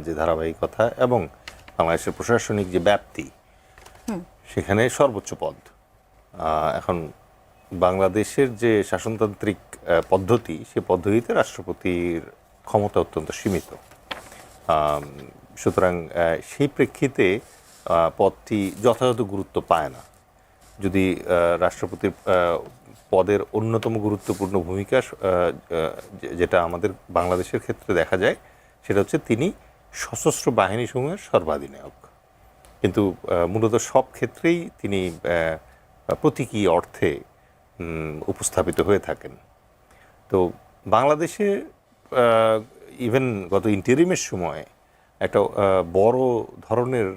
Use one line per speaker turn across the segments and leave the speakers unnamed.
যে ধারাবাহিকতা এবং বাংলাদেশের প্রশাসনিক যে ব্যাপ্তি, সেখানে সর্বোচ্চ পদ। এখন বাংলাদেশের যে শাসনতান্ত্রিক পদ্ধতি, সে পদ্ধতিতে রাষ্ট্রপতির ক্ষমতা অত্যন্ত সীমিত। সুতরাং সেই প্রেক্ষিতে পদটি যথাযথ গুরুত্ব পায় না। যদি রাষ্ট্রপতির পদের অন্যতম গুরুত্বপূর্ণ ভূমিকা যেটা আমাদের বাংলাদেশের ক্ষেত্রে দেখা যায়, সেটা হচ্ছে তিনি সশস্ত্র বাহিনীসমূহের সর্বাধিনায়ক। কিন্তু মূলত সব ক্ষেত্রেই তিনি প্রতীকী অর্থে উপস্থাপিত হয়ে থাকেন। তো বাংলাদেশে ইভেন গত ইন্টারিমের সময় একটা বড় ধরনের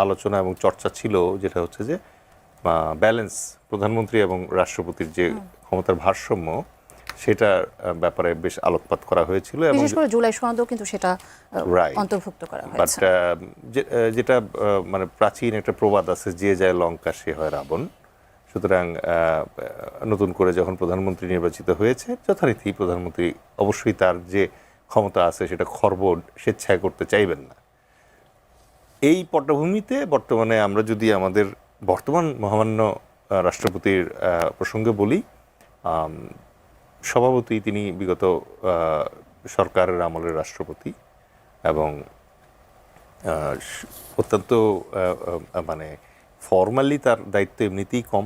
আলোচনা এবং চর্চা ছিল, যেটা হচ্ছে যে ব্যালেন্স, প্রধানমন্ত্রী এবং রাষ্ট্রপতির যে ক্ষমতার ভারসাম্য, সেটার ব্যাপারে বেশ আলোকপাত করা হয়েছিল এবং
বিশেষ করে জুলাই সনদেও কিন্তু সেটা অন্তর্ভুক্ত করা হয়েছে।
বাট যেটা মানে প্রাচীন একটা প্রবাদ আছে, যে যায় লঙ্কা সে হয় রাবণ। সুতরাং নতুন করে যখন প্রধানমন্ত্রী নির্বাচিত হয়েছে, যথারীতি প্রধানমন্ত্রী অবশ্যই তার যে ক্ষমতা আছে সেটা খর্ব স্বেচ্ছায় করতে চাইবেন না। এই পটভূমিতে বর্তমানে আমরা যদি আমাদের বর্তমান মহামান্য রাষ্ট্রপতির প্রসঙ্গে বলি, স্বভাবতই তিনি বিগত সরকারের আমলের রাষ্ট্রপতি এবং অত্যন্ত মানে ফর্মালি তার দায়িত্ব এমনিতেই কম,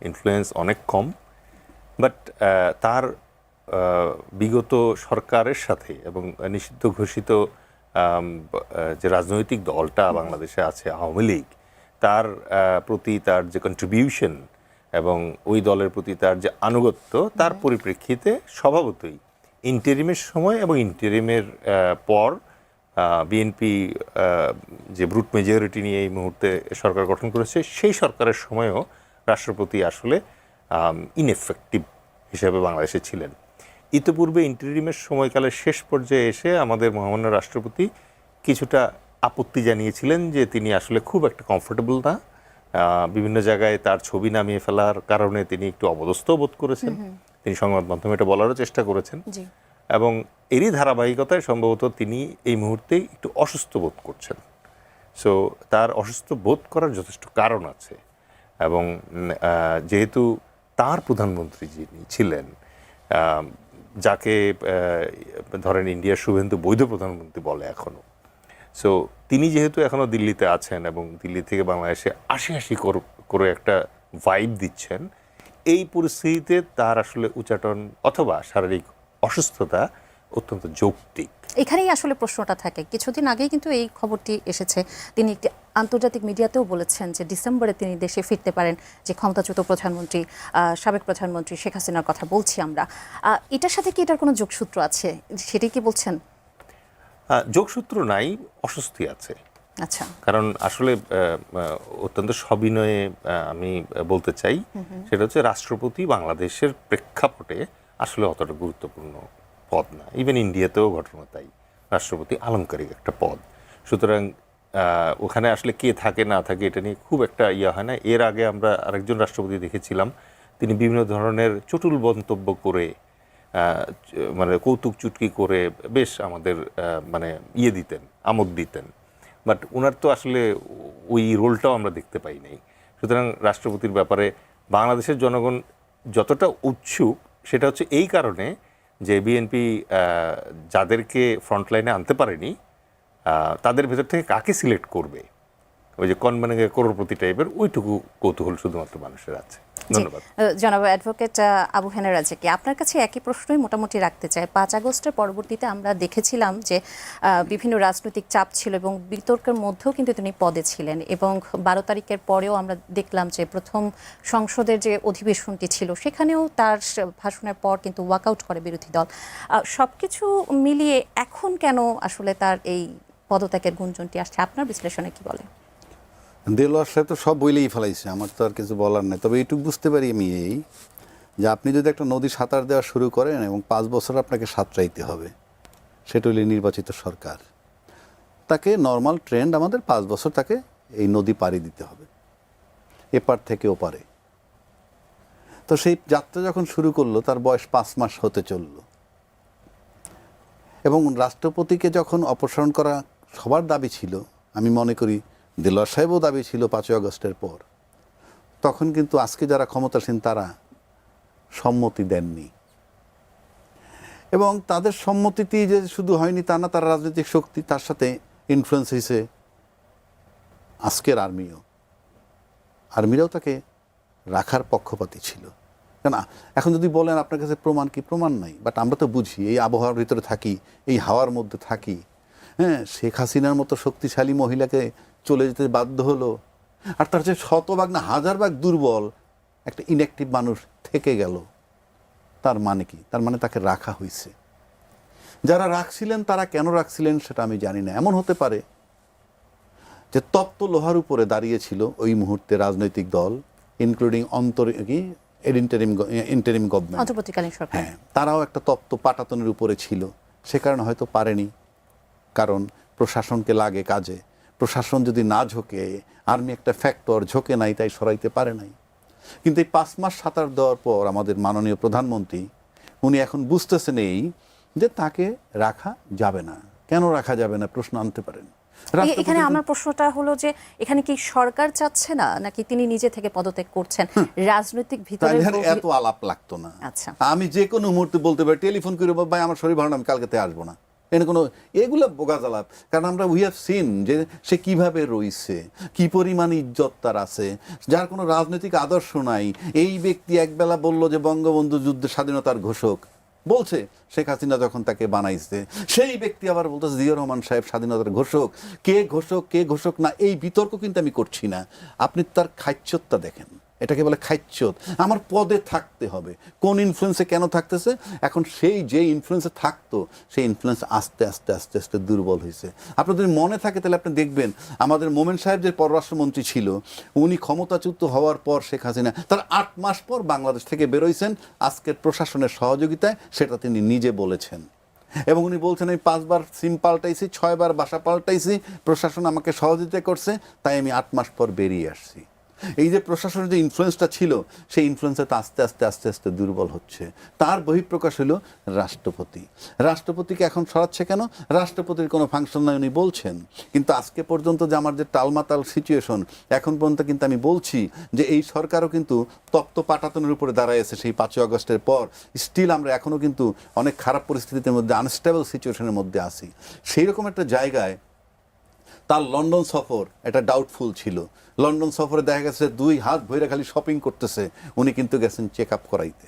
ইনফ্লুয়েন্স অনেক কম। বাট তার বিগত সরকারের সাথে এবং নিষিদ্ধ ঘোষিত যে রাজনৈতিক দলটা বাংলাদেশে আছে, আওয়ামী লীগ, তার প্রতি তার যে কন্ট্রিবিউশন এবং ওই দলের প্রতি তার যে আনুগত্য, তার পরিপ্রেক্ষিতে স্বভাবতই ইন্টারিমের সময় এবং ইন্টারিমের পর বিএনপি যে ব্রুট মেজরিটি নিয়ে এই মুহূর্তে সরকার গঠন করেছে, সেই সরকারের সময়ও রাষ্ট্রপতি আসলে ইনএফেক্টিভ হিসেবে বাংলাদেশে ছিলেন। ইতিপূর্বে ইন্টারিমের সময়কালের শেষ পর্যায়ে এসে আমাদের মহামান্য রাষ্ট্রপতি কিছুটা আপত্তি জানিয়েছিলেন যে তিনি আসলে খুব একটা কমফোর্টেবল না, বিভিন্ন জায়গায় তার ছবি নামিয়ে ফেলার কারণে তিনি একটু অপদস্থ বোধ করেছেন। তিনি সংবাদ মাধ্যমে এটা বলারও চেষ্টা করেছেন এবং এরই ধারাবাহিকতায় সম্ভবত তিনি এই মুহূর্তে একটু অসুস্থ বোধ করছেন। সো তার অসুস্থ বোধ করার যথেষ্ট কারণ আছে এবং যেহেতু তার প্রধানমন্ত্রী যিনি ছিলেন, যাকে ধরেন ইন্ডিয়ার শুভেন্দু বৈধ প্রধানমন্ত্রী বলে এখনও, সো তিনি যেহেতু এখনও দিল্লিতে আছেন এবং দিল্লি থেকে বাংলাদেশে হাসি করে একটা ভাইব দিচ্ছেন, এই পরিস্থিতিতে তার আসলে উচ্চাটন অথবা শারীরিক অসুস্থতা অত্যন্ত যৌক্তিক।
এখানেই আসলে প্রশ্নটা থাকে। কিছুদিন আগেই কিন্তু এই খবরটি এসেছে, তিনি একটি আন্তর্জাতিক মিডিয়াতেও বলেছেন যে ডিসেম্বরে তিনি দেশে ফিরতে পারেন, যে ক্ষমতাচ্যুত প্রধানমন্ত্রী, সাবেক প্রধানমন্ত্রী শেখ হাসিনার কথা বলছি আমরা। এটার সাথে কি এটার কোনো যোগসূত্র আছে, সেটাই কি বলছেন?
যোগসূত্র নাই, অস্বস্তি আছে।
আচ্ছা,
কারণ আসলে অত্যন্ত সবিনয়ে আমি বলতে চাই, সেটা হচ্ছে রাষ্ট্রপতি বাংলাদেশের প্রেক্ষাপটে আসলে অতটা গুরুত্বপূর্ণ পদ না। ইভেন ইন্ডিয়াতেও ঘটনা তাই, রাষ্ট্রপতি আলংকারিক একটা পদ। সুতরাং ওখানে আসলে কে থাকে না থাকে এটা নিয়ে খুব একটা হয় না। এর আগে আমরা আরেকজন রাষ্ট্রপতি দেখেছিলাম, তিনি বিভিন্ন ধরনের চটুল মন্তব্য করে, মানে কৌতুক চুটকি করে বেশ আমাদের মানে দিতেন, আমোদ দিতেন। বাট ওনার তো আসলে ওই রোলটাও আমরা দেখতে পাই নাই। সুতরাং রাষ্ট্রপতির ব্যাপারে বাংলাদেশের জনগণ যতটা উৎসুক, সেটা হচ্ছে এই কারণে যে বিএনপি যাদেরকে ফ্রন্টলাইনে আনতে পারেনি, তাদের ভেতর থেকে কাকে সিলেক্ট করবে, ওই যে মানে করোড়পতি টাইপের, ওইটুকু কৌতূহল শুধুমাত্র মানুষের আছে। ধন্যবাদ।
জনাব অ্যাডভোকেট আবু হেনা রাজাকে আপনার কাছে একই প্রশ্নই মোটামুটি রাখতে চাই। 5 আগস্টের পরবর্তীতে আমরা দেখেছিলাম যে বিভিন্ন রাজনৈতিক চাপ ছিল এবং বিতর্কের মধ্যেও কিন্তু তিনি পদে ছিলেন, এবং 12 তারিখের পরেও আমরা দেখলাম যে প্রথম সংসদের যে অধিবেশনটি ছিল, সেখানেও তার ভাষণের পর কিন্তু ওয়াকআউট করে বিরোধী দল। সব কিছু মিলিয়ে এখন কেন আসলে তার এই পদত্যাগের গুঞ্জনটি আসছে, আপনার বিশ্লেষণে কি বলে?
দেলোয়ার সাহেব তো সব বইলেই ফেলাইছে, আমার তো আর কিছু বলার নেই। তবে এইটুকু বুঝতে পারি আমি যে আপনি যদি একটা নদী সাঁতার দেওয়া শুরু করেন এবং 5 বছর আপনাকে সাঁতরাইতে হবে, সেটা হলে নির্বাচিত সরকার, তাকে নর্মাল ট্রেন্ড আমাদের 5 বছর তাকে এই নদী পাড়ি দিতে হবে, এপার থেকে ওপারে। তো সেই যাত্রা যখন শুরু করলো, তার বয়স 5 মাস হতে চলল। এবং রাষ্ট্রপতিকে যখন অপসারণ করা সবার দাবি ছিল, আমি মনে করি দেলোয়ার সাহেবও দাবি ছিল 5ই আগস্টের পর, তখন কিন্তু আজকে যারা ক্ষমতাসীন তারা সম্মতি দেননি। এবং তাদের সম্মতিতেই যে শুধু হয়নি তা না, তারা রাজনৈতিক শক্তি, তার সাথে ইনফ্লুয়েন্স হয়েছে আজকের আর্মিরাও তাকে রাখার পক্ষপাতী ছিল। কেন এখন যদি বলেন আপনার কাছে প্রমাণ কি, প্রমাণ নাই, বাট আমরা তো বুঝি, এই আবহাওয়ার ভিতরে থাকি, এই হাওয়ার মধ্যে থাকি। হ্যাঁ, শেখ হাসিনার মতো শক্তিশালী মহিলাকে চলে যেতে বাধ্য হলো, আর তার যে শতভাগ না হাজার ভাগ দুর্বল একটা ইনঅ্যাক্টিভ মানুষ থেকে গেল। তার মানে কি? তার মানে তাকে রাখা হয়েছে। যারা রাখছিলেন তারা কেন রাখছিলেন সেটা আমি জানি না। এমন হতে পারে যে তপ্ত লোহার উপরে দাঁড়িয়েছিল ওই মুহূর্তে রাজনৈতিক দল, ইনক্লুডিং ইন্টারিম গভর্নমেন্ট,
অন্তর্বর্তীকালীন সরকার।
হ্যাঁ, তারাও একটা তপ্ত পাটাতনের উপরে ছিল। সে কারণে হয়তো পারেনি, কারণ প্রশাসনকে লাগে কাজে। প্রশাসন যদি না ঝোঁকে, আর্মি একটা ফ্যাক্টর, ঝোঁকে নাই, তাই সরাইতে পারে নাই। কিন্তু এই 5 মাস সাঁতার দেওয়ার পর আমাদের মাননীয় প্রধানমন্ত্রী উনি এখন বুঝতেছেন এই যে তাকে রাখা যাবে না। কেন রাখা যাবে না প্রশ্ন আনতে পারেন।
এখানে আমার প্রশ্নটা হলো যে এখানে কি সরকার চাচ্ছে না, নাকি তিনি নিজে থেকে পদত্যাগ করছেন? রাজনৈতিক ভিতরে
এত আলাপ লাগতো না।
আচ্ছা,
আমি যে কোনো মুহূর্তে বলতে পারি, টেলিফোন করে ভাই আমার শরীর ভালো না, আমি কালকেতে আসবো না। এগুলো বোগাজ আলাপ। কারণ আমরা উই হ্যাভ সিন যে সে কিভাবে রইছে, কি পরিমাণ ইজ্জত তার আছে, যার কোনো রাজনৈতিক আদর্শ নাই। এই ব্যক্তি একবেলা বলল যে বঙ্গবন্ধু যুদ্ধের স্বাধীনতার ঘোষক, বলছে শেখ হাসিনা যখন তাকে বানাইছে, সেই ব্যক্তি আবার বলতেছে জিয়াউর রহমান সাহেব স্বাধীনতার ঘোষক। কে ঘোষক না, এই বিতর্ক কিন্তু আমি করছি না। আপনি তার খাইচ্যতটা দেখেন, এটাকে বলে খাইচ্যত। আমার পদে থাকতে হবে, কোন ইনফ্লুয়েন্সে কেন থাকতেছে? এখন সেই যে ইনফ্লুয়েন্সে থাকতো, সেই ইনফ্লুয়েন্স আস্তে আস্তে আস্তে আস্তে দুর্বল হয়েছে। আপনার যদি মনে থাকে তাহলে আপনি দেখবেন আমাদের মোমেন সাহেব যে পররাষ্ট্রমন্ত্রী ছিল, উনি ক্ষমতাচ্যুত হওয়ার পর শেখ হাসিনা তার 8 মাস পর বাংলাদেশ থেকে বেরোইছেন আজকের প্রশাসনের সহযোগিতায়, সেটা তিনি নিজে বলেছেন। এবং উনি বলছেন আমি 5 বার সিম পাল্টাইছি, 6 বার বাসা পাল্টাইছি, প্রশাসন আমাকে সহযোগিতা করছে, তাই আমি 8 মাস পর বেরিয়ে আসছি। এই যে প্রশাসনের যে ইনফ্লুয়েন্সটা ছিল, সেই ইনফ্লুয়েন্সটা আস্তে আস্তে আস্তে আস্তে দুর্বল হচ্ছে। তার বহিঃপ্রকাশ হলো রাষ্ট্রপতিকে এখন সরাচ্ছে কেন? রাষ্ট্রপতির কোনো ফাংশন নাই উনি বলছেন। কিন্তু আজকে পর্যন্ত যে আমার যে টালমাতাল সিচুয়েশন, এখন পর্যন্ত কিন্তু আমি বলছি যে এই সরকারও কিন্তু তপ্ত পাটাতনের উপরে দাঁড়াইছে সেই 5ই আগস্টের পর। স্টিল আমরা এখনও কিন্তু অনেক খারাপ পরিস্থিতির মধ্যে, আনস্টেবল সিচুয়েশনের মধ্যে আছি। সেই রকম একটা জায়গায় তার লন্ডন সফর এটা ডাউটফুল ছিল। লন্ডন সফরে দেখা গেছে 2 হাত ভরে খালি শপিং করতেছে, উনি কিন্তু গেছেন চেক আপ করাইতে।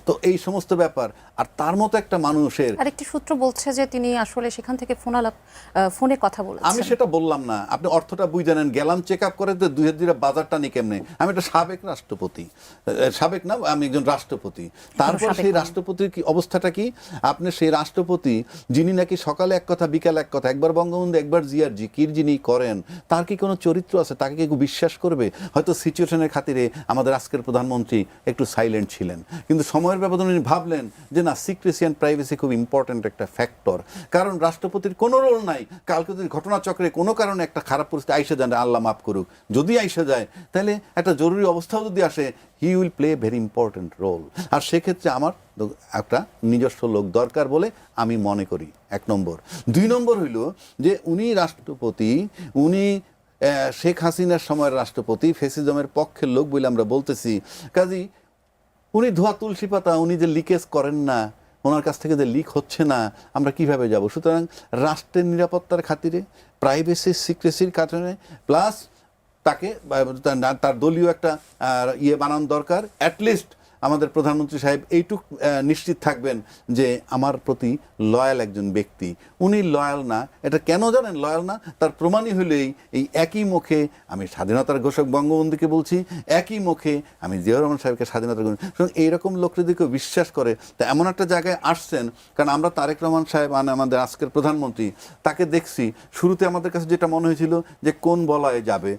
তো এই সমস্ত ব্যাপার। আর তার মতো একটা মানুষের
আরেকটি সূত্র বলছে যে তিনি আসলে সেখান থেকে ফোনে কথা বলেছেন।
আমি সেটা বললাম না, আপনি অর্থটা বুঝে নেন। গেলাম চেক আপ করে, তো 2 হাত দিয়ে বাজারটা নি কেমনে? আমি একটা সাবেক না, আমি একজন রাষ্ট্রপতি। তারপর সেই রাষ্ট্রপতির কি অবস্থাটা কি? আপনি সেই রাষ্ট্রপতি যিনি নাকি সকালে এক কথা বিকালে এক কথা, একবার বঙ্গবন্ধু একবার জিআরজি কির যিনি করেন, তার কি কোনো চরিত্র আছে? তাকে কি বিশ্বাস করবে? হয়তো সিচুয়েশনের খাতিরে আমাদের আজকের প্রধানমন্ত্রী একটু সাইলেন্ট ছিলেন, কিন্তু সময়ের ব্যবধানে উনি ভাবলেন যে না, সিক্রেসি অ্যান্ড প্রাইভেসি খুব ইম্পর্ট্যান্ট একটা ফ্যাক্টর। কারণ রাষ্ট্রপতির কোনো রোল নাই। কালকে যদি ঘটনাচক্রে কোনো কারণে একটা খারাপ পরিস্থিতি আইসা যায়, আল্লাহ মাফ করুক, যদি আইসা যায়, তাহলে একটা জরুরি অবস্থাও যদি আসে, he will play very important role. আর সেক্ষেত্রে আমার একটা নিজস্ব লোক দরকার বলে আমি মনে করি, 1 নম্বর। 2 নম্বর হইল যে উনি রাষ্ট্রপতি, উনি শেখ হাসিনার সময়ের রাষ্ট্রপতি, ফ্যাসিজমের পক্ষের লোক বলে আমরা বলতেছি। কাজেই উনি ধোয়া তুলসী পাতা, উনি যে লিকেজ করেন না, ওনার কাছ থেকে যে লিক হচ্ছে না, আমরা কিভাবে যাব? সুতরাং রাষ্ট্রের নিরাপত্তার খাতিরে, প্রাইভেসি সিক্রেসির কারণে, প্লাস তাকে তার দলীয় একটা বানানো দরকার। অ্যাটলিস্ট আমাদের প্রধানমন্ত্রী সাহেব এইটুক নিশ্চিত থাকবেন যে আমার প্রতি লয়াল একজন ব্যক্তি। উনি লয়াল না, এটা কেন জানেন লয়াল না? তার প্রমাণই হলেই এই একই মুখে আমি স্বাধীনতার ঘোষক বঙ্গবন্ধুকে বলছি, একই মুখে আমি জিয়াউর রহমান সাহেবকে স্বাধীনতার ঘোষক। এইরকম লোক যদি কেউ বিশ্বাস করে, তা এমন একটা জায়গায় আসছেন। কারণ আমরা তারেক রহমান সাহেব আমাদের আজকের প্রধানমন্ত্রী, তাকে দেখছি শুরুতে আমাদের কাছে যেটা মনে হয়েছিল যে কোন বলয়ে যাবে,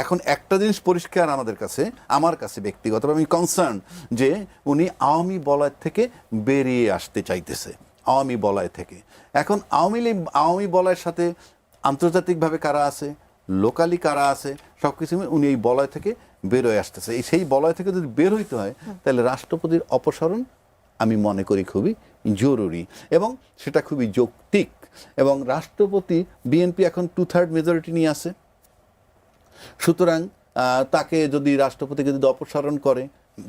এখন একটা জিনিস পরিষ্কার আমাদের কাছে, আমার কাছে ব্যক্তিগতভাবে আমি কনসার্ন যে উনি আওয়ামী বলয় থেকে বেরিয়ে আসতে চাইতেছে, আওয়ামী বলয় থেকে। এখন আওয়ামী বলয়ের সাথে আন্তর্জাতিকভাবে কারা আছে, লোকালি কারা আছে, সব কিছু উনি এই বলয় থেকে বেরোয় আসতেছে। সেই বলয় থেকে যদি বের হইতে হয়, তাহলে রাষ্ট্রপতির অপসারণ আমি মনে করি খুবই জরুরি এবং সেটা খুবই যৌক্তিক। এবং রাষ্ট্রপতি বিএনপি এখন 2/3 মেজরিটি নিয়ে আছে, সুতরাং তাকে যদি রাষ্ট্রপতিকে যদি অপসারণ করে,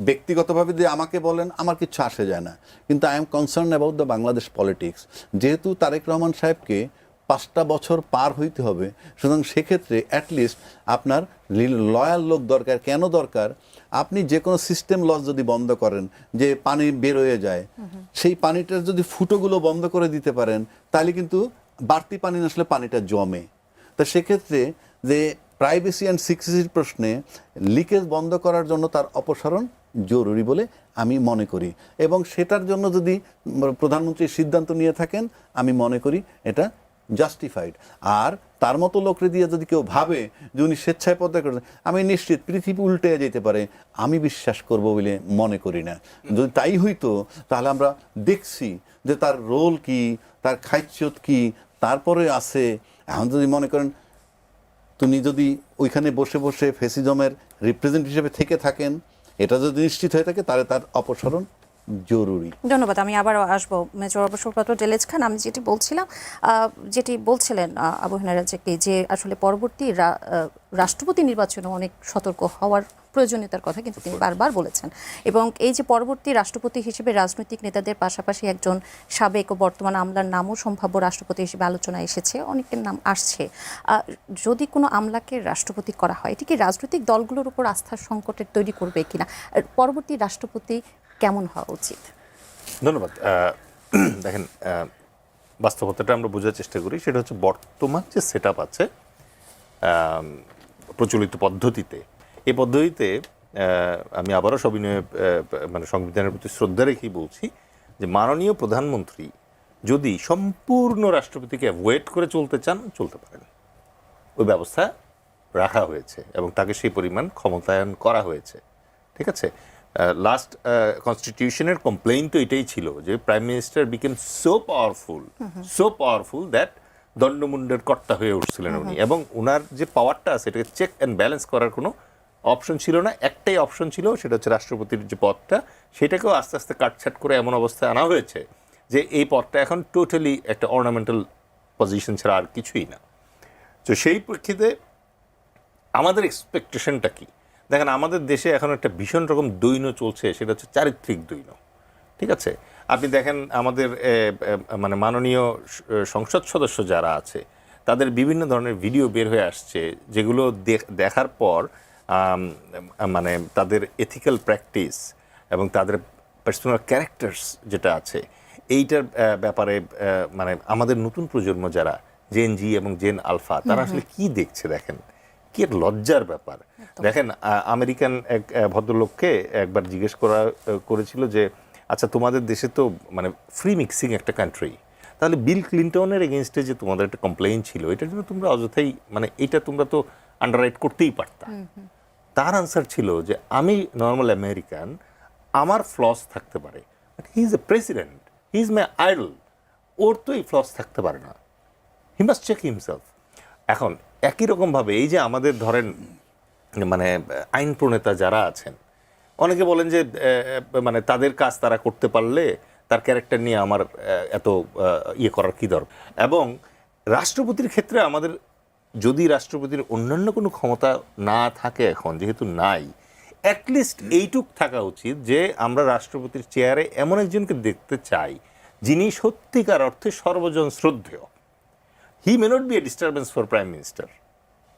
ব্যক্তিগতভাবে যদি আমাকে বলেন আমার কিচ্ছু আসে যায় না, কিন্তু I am concern about the Bangladesh politics. যেহেতু তারেক রহমান সাহেবকে 5টা বছর পার হইতে হবে, সুতরাং সেক্ষেত্রে অ্যাটলিস্ট আপনার লয়াল লোক দরকার। কেন দরকার? আপনি যে কোনো সিস্টেম লস যদি বন্ধ করেন, যে পানি বের হয়ে যায়, সেই পানিটার যদি ফুটোগুলো বন্ধ করে দিতে পারেন, তাহলে কিন্তু বাড়তি পানি না আসলে পানিটা জমে। তো সেক্ষেত্রে যে প্রাইভেসি অ্যান্ড সিকিউরিটির প্রশ্নে লিকেজ বন্ধ করার জন্য তার অপসারণ জরুরি বলে আমি মনে করি। এবং সেটার জন্য যদি প্রধানমন্ত্রী সিদ্ধান্ত নিয়ে থাকেন, আমি মনে করি এটা জাস্টিফাইড। আর তার মতো লোকরে দিয়ে যদি কেউ ভাবে যে উনি স্বেচ্ছায় পদত্যাগ করেন, আমি নিশ্চিত পৃথিবী উল্টে যেতে পারে, আমি বিশ্বাস করব বলে মনে করি না। যদি তাই হইতো তাহলে আমরা দেখছি যে তার রোল কি, তার খাইচ্যত কি, তারপরে আছে। এখন যদি মনে করেন তুমি যদি ওইখানে বসে বসে ফ্যাসিজমের রিপ্রেজেন্ট হিসেবে থেকে থাকেন, এটা যদি নিশ্চিত হয়ে থাকে, তাহলে তার অপসারণ জরুরি।
ধন্যবাদ। আমি আবার আসবো মেজর অবসরপ্রাপ্ত ডেলেজ খান। আমি যেটি বলছিলেন আবু হেনা রাজাকে, যে আসলে পরবর্তী রাষ্ট্রপতি নির্বাচনে অনেক সতর্ক হওয়ার প্রয়োজনীয়তার কথা কিন্তু তিনি বারবার বলেছেন। এবং এই যে পরবর্তী রাষ্ট্রপতি হিসেবে রাজনৈতিক নেতাদের পাশাপাশি একজন সাবেক ও বর্তমান আমলার নামও সম্ভাব্য রাষ্ট্রপতি হিসেবে আলোচনায় এসেছে, অনেকের নাম আসছে। যদি কোনো আমলাকে রাষ্ট্রপতি করা হয়, এটি কি রাজনৈতিক দলগুলোর উপর আস্থার সংকটের তৈরি করবে কিনা? পরবর্তী রাষ্ট্রপতি কেমন হওয়া উচিত?
ধন্যবাদ। দেখেন, বাস্তবতাটা আমরা বোঝার চেষ্টা করি। সেটা হচ্ছে বর্তমান যে সেট আপ আছে প্রচলিত পদ্ধতিতে, এই পদ্ধতিতে আমি আবারও সবিনয়ে মানে সংবিধানের প্রতি শ্রদ্ধা রেখেই বলছি যে মাননীয় প্রধানমন্ত্রী যদি সম্পূর্ণ রাষ্ট্রপতিকে অ্যাভয়েড করে চলতে চান, চলতে পারেন। ওই ব্যবস্থা রাখা হয়েছে এবং তাকে সেই পরিমাণ ক্ষমতায়ন করা হয়েছে। ঠিক আছে? লাস্ট কনস্টিটিউশনের কমপ্লেইন তো এটাই ছিল যে prime minister became so powerful that দণ্ডমুণ্ডের কর্তা হয়ে উঠছিলেন উনি, এবং ওনার যে পাওয়ারটা আছে এটাকে চেক অ্যান্ড ব্যালেন্স করার কোনো অপশন ছিল না। একটাই অপশন ছিল, সেটা হচ্ছে রাষ্ট্রপতির যে পদটা, সেটাকেও আস্তে আস্তে কাটছাট করে এমন অবস্থায় আনা হয়েছে যে এই পদটা এখন টোটালি একটা অর্নামেন্টাল পজিশন ছাড়া আর কিছুই না। তো সেই প্রেক্ষিতে আমাদের এক্সপেকটেশনটা কি? দেখেন, আমাদের দেশে এখন একটা ভীষণ রকম দৈন্য চলছে, সেটা হচ্ছে চারিত্রিক দৈন্য। ঠিক আছে? আপনি দেখেন আমাদের মানে মাননীয় সংসদ সদস্য যারা আছে, তাদের বিভিন্ন ধরনের ভিডিও বের হয়ে আসছে, যেগুলো দেখার পর মানে তাদের এথিক্যাল প্র্যাকটিস এবং তাদের পার্সোনাল ক্যারেক্টার্স যেটা আছে, এইটার ব্যাপারে মানে আমাদের নতুন প্রজন্ম যারা জেন জি এবং জেন আলফা, তারা আসলে কি দেখছে দেখেন, কি এক লজ্জার ব্যাপার। দেখেন, আমেরিকান এক ভদ্রলোককে একবার জিজ্ঞেস করেছিল যে আচ্ছা, তোমাদের দেশে তো মানে ফ্রি মিক্সিং একটা কান্ট্রি, তাহলে বিল ক্লিন্টনের এগেনস্টে যে তোমাদের একটা কমপ্লেইন ছিল, এটার জন্য তোমরা অযথাই মানে এটা তোমরা তো আন্ডাররাইট করতেই পারতা। তার আনসার ছিল যে আমি নর্মাল আমেরিকান, আমার ফ্লস থাকতে পারে, but he is a president, he is my idol, ওর তো এই ফ্লস থাকতে পারে না, হি মাস্ট চেক হিমসেলফ। এখন একই রকমভাবে এই যে আমাদের ধরেন মানে আইন প্রণেতা যারা আছেন, অনেকে বলেন যে মানে তাদের কাজ তারা করতে পারলে তার ক্যারেক্টার নিয়ে আমার এত ইয়ে করার কী দরকার। এবং রাষ্ট্রপতির ক্ষেত্রে আমাদের যদি রাষ্ট্রপতির অন্যান্য কোনো ক্ষমতা না থাকে, এখন যেহেতু নাই, অ্যাটলিস্ট এইটুক থাকা উচিত যে আমরা রাষ্ট্রপতির চেয়ারে এমন একজনকে দেখতে চাই যিনি সত্যিকার অর্থে সর্বজন শ্রদ্ধেয়। He may not be a disturbance for prime minister,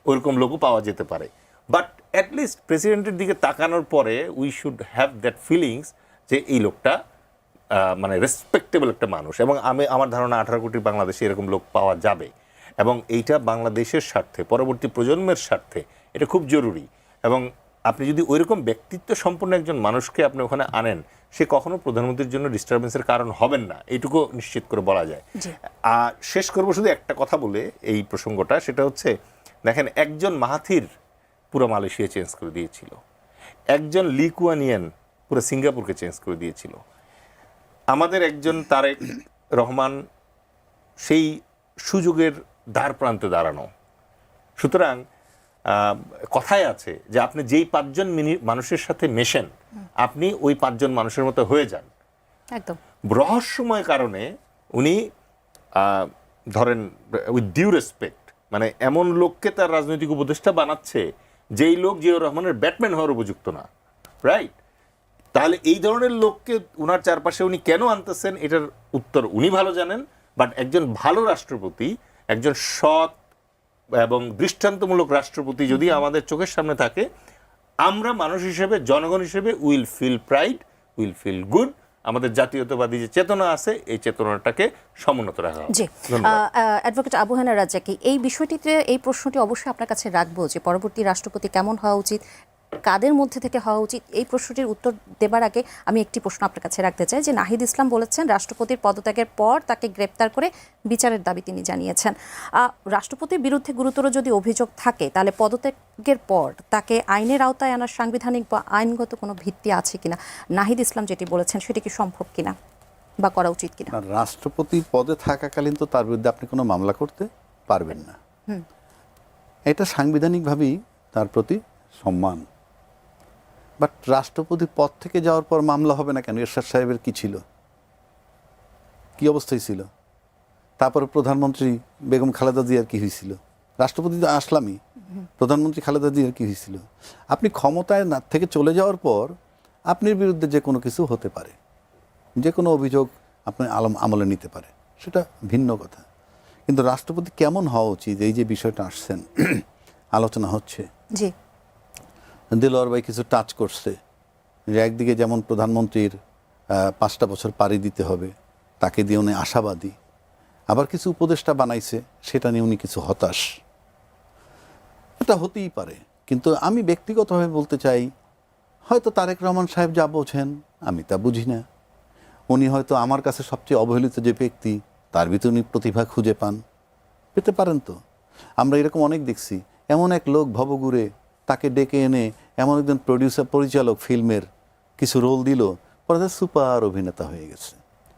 ওইরকম লোকও পাওয়া যেতে পারে, বাট অ্যাটলিস্ট প্রেসিডেন্টের দিকে তাকানোর পরে we should have that feelings যে এই লোকটা মানে রেসপেক্টেবল একটা মানুষ। এবং আমার ধারণা 18 কোটি বাংলাদেশে এরকম লোক পাওয়া যাবে, এবং এইটা বাংলাদেশের স্বার্থে, পরবর্তী প্রজন্মের স্বার্থে এটা খুব জরুরি। এবং আপনি যদি ওইরকম ব্যক্তিত্ব সম্পন্ন একজন মানুষকে আপনি ওখানে আনেন, সে কখনো প্রধানমন্ত্রীর জন্য ডিস্টারবেন্সের কারণ হবেন না, এইটুকু নিশ্চিত করে বলা যায়। আর শেষ করবো শুধু একটা কথা বলে এই প্রসঙ্গটা, সেটা হচ্ছে দেখেন, একজন মাহাথির পুরো মালয়েশিয়া চেঞ্জ করে দিয়েছিল, একজন লি কুয়ান ইয়েন পুরো সিঙ্গাপুরকে চেঞ্জ করে দিয়েছিল, আমাদের একজন তারেক রহমান সেই সুযোগের দ্বার প্রান্তে দাঁড়ানো। সুতরাং কথায় আছে যে আপনি যেই 5 জন মানুষের সাথে মেশেন, আপনি ওই 5 জন মানুষের মতো হয়ে যান।
একদম
রহস্যময় কারণে উনি ধরেন উইথ ডিউ রেসপেক্ট মানে এমন লোককে তার রাজনৈতিক উপদেষ্টা বানাচ্ছে যেই লোক জিয়াউর রহমানের ব্যাটম্যান হওয়ার উপযুক্ত না, রাইট? তাহলে এই ধরনের লোককে উনার চারপাশে উনি কেন আনতেছেন এটার উত্তর উনি ভালো জানেন। বাট একজন ভালো রাষ্ট্রপতি, একজন সৎ এবং দৃষ্টান্তমূলক রাষ্ট্রপতি যদি আমাদের চোখের সামনে থাকে, আমরা মানুষ হিসেবে, জনগণ হিসেবে will feel pride, will feel good. আমাদের জাতীয়তাবাদী যে চেতনা আছে এই চেতনাটাকে সমুন্নত রাখা হবে।
জি, অ্যাডভোকেট আবু হেনা রাজ্জাকি, এই বিষয়টিতে এই প্রশ্নটি অবশ্যই আপনার কাছে রাখবো যে পরবর্তী রাষ্ট্রপতি কেমন হওয়া উচিত, কাদের মধ্যে থেকে হওয়া উচিত। এই প্রশ্নটির উত্তর দেবার আগে আমি একটি প্রশ্ন আপনার কাছে রাখতে চাই যে নাহিদ ইসলাম বলেছেন রাষ্ট্রপতির পদত্যাগের পর তাকে গ্রেপ্তার করে বিচারের দাবি তিনি জানিয়েছেন। রাষ্ট্রপতির বিরুদ্ধে গুরুতর যদি অভিযোগ থাকে তাহলে পদত্যাগের পর তাকে আইনের আওতায় আনার সাংবিধানিক বা আইনগত কোনো ভিত্তি আছে কিনা, নাহিদ ইসলাম যেটি বলেছেন সেটি কি সম্ভব কিনা বা করা উচিত কিনা?
আর রাষ্ট্রপতি পদে থাকাকালীন তো তার বিরুদ্ধে আপনি কোনো মামলা করতে পারবেন না। এটা সাংবিধানিকভাবেই তার প্রতি সম্মান। বাট রাষ্ট্রপতি পদ থেকে যাওয়ার পর মামলা হবে না কেন? এরশাদ সাহেবের কি ছিল, কি অবস্থায় ছিল? তারপরে প্রধানমন্ত্রী বেগম খালেদা জিয়ার কি হয়েছিল? রাষ্ট্রপতি তো আসলামই, প্রধানমন্ত্রী খালেদা জিয়ার কি হয়েছিল? আপনি ক্ষমতায় না থেকে চলে যাওয়ার পর আপনার বিরুদ্ধে যে কোনো কিছু হতে পারে, যে কোনো অভিযোগ আপনি আমলে নিতে পারে, সেটা ভিন্ন কথা। কিন্তু রাষ্ট্রপতি কেমন হওয়া উচিত, এই যে বিষয়টা আসছেন আলোচনা হচ্ছে,
জি,
দেলোয়ার ভাই কিছু টাচ করছে যে একদিকে যেমন প্রধানমন্ত্রীর 5টা বছর পাড়ি দিতে হবে, তাকে দিয়ে উনি আশাবাদী, আবার কিছু উপদেষ্টা বানাইছে সেটা নিয়ে উনি কিছু হতাশ। এটা হতেই পারে, কিন্তু আমি ব্যক্তিগতভাবে বলতে চাই হয়তো তারেক রহমান সাহেব যা বোঝেন আমি তা বুঝি না। উনি হয়তো আমার কাছে সবচেয়ে অবহেলিত যে ব্যক্তি, তার ভিতরে উনি প্রতিভা খুঁজে পেতে পারেন। তো আমরা এরকম অনেক দেখছি, এমন এক লোক ভবঘুরে, তাকে ডেকে এনে এমন একজন পরিচালক ফিল্মের কিছু রোল দিল, পরে তার সুপার অভিনেতা হয়ে গেছে।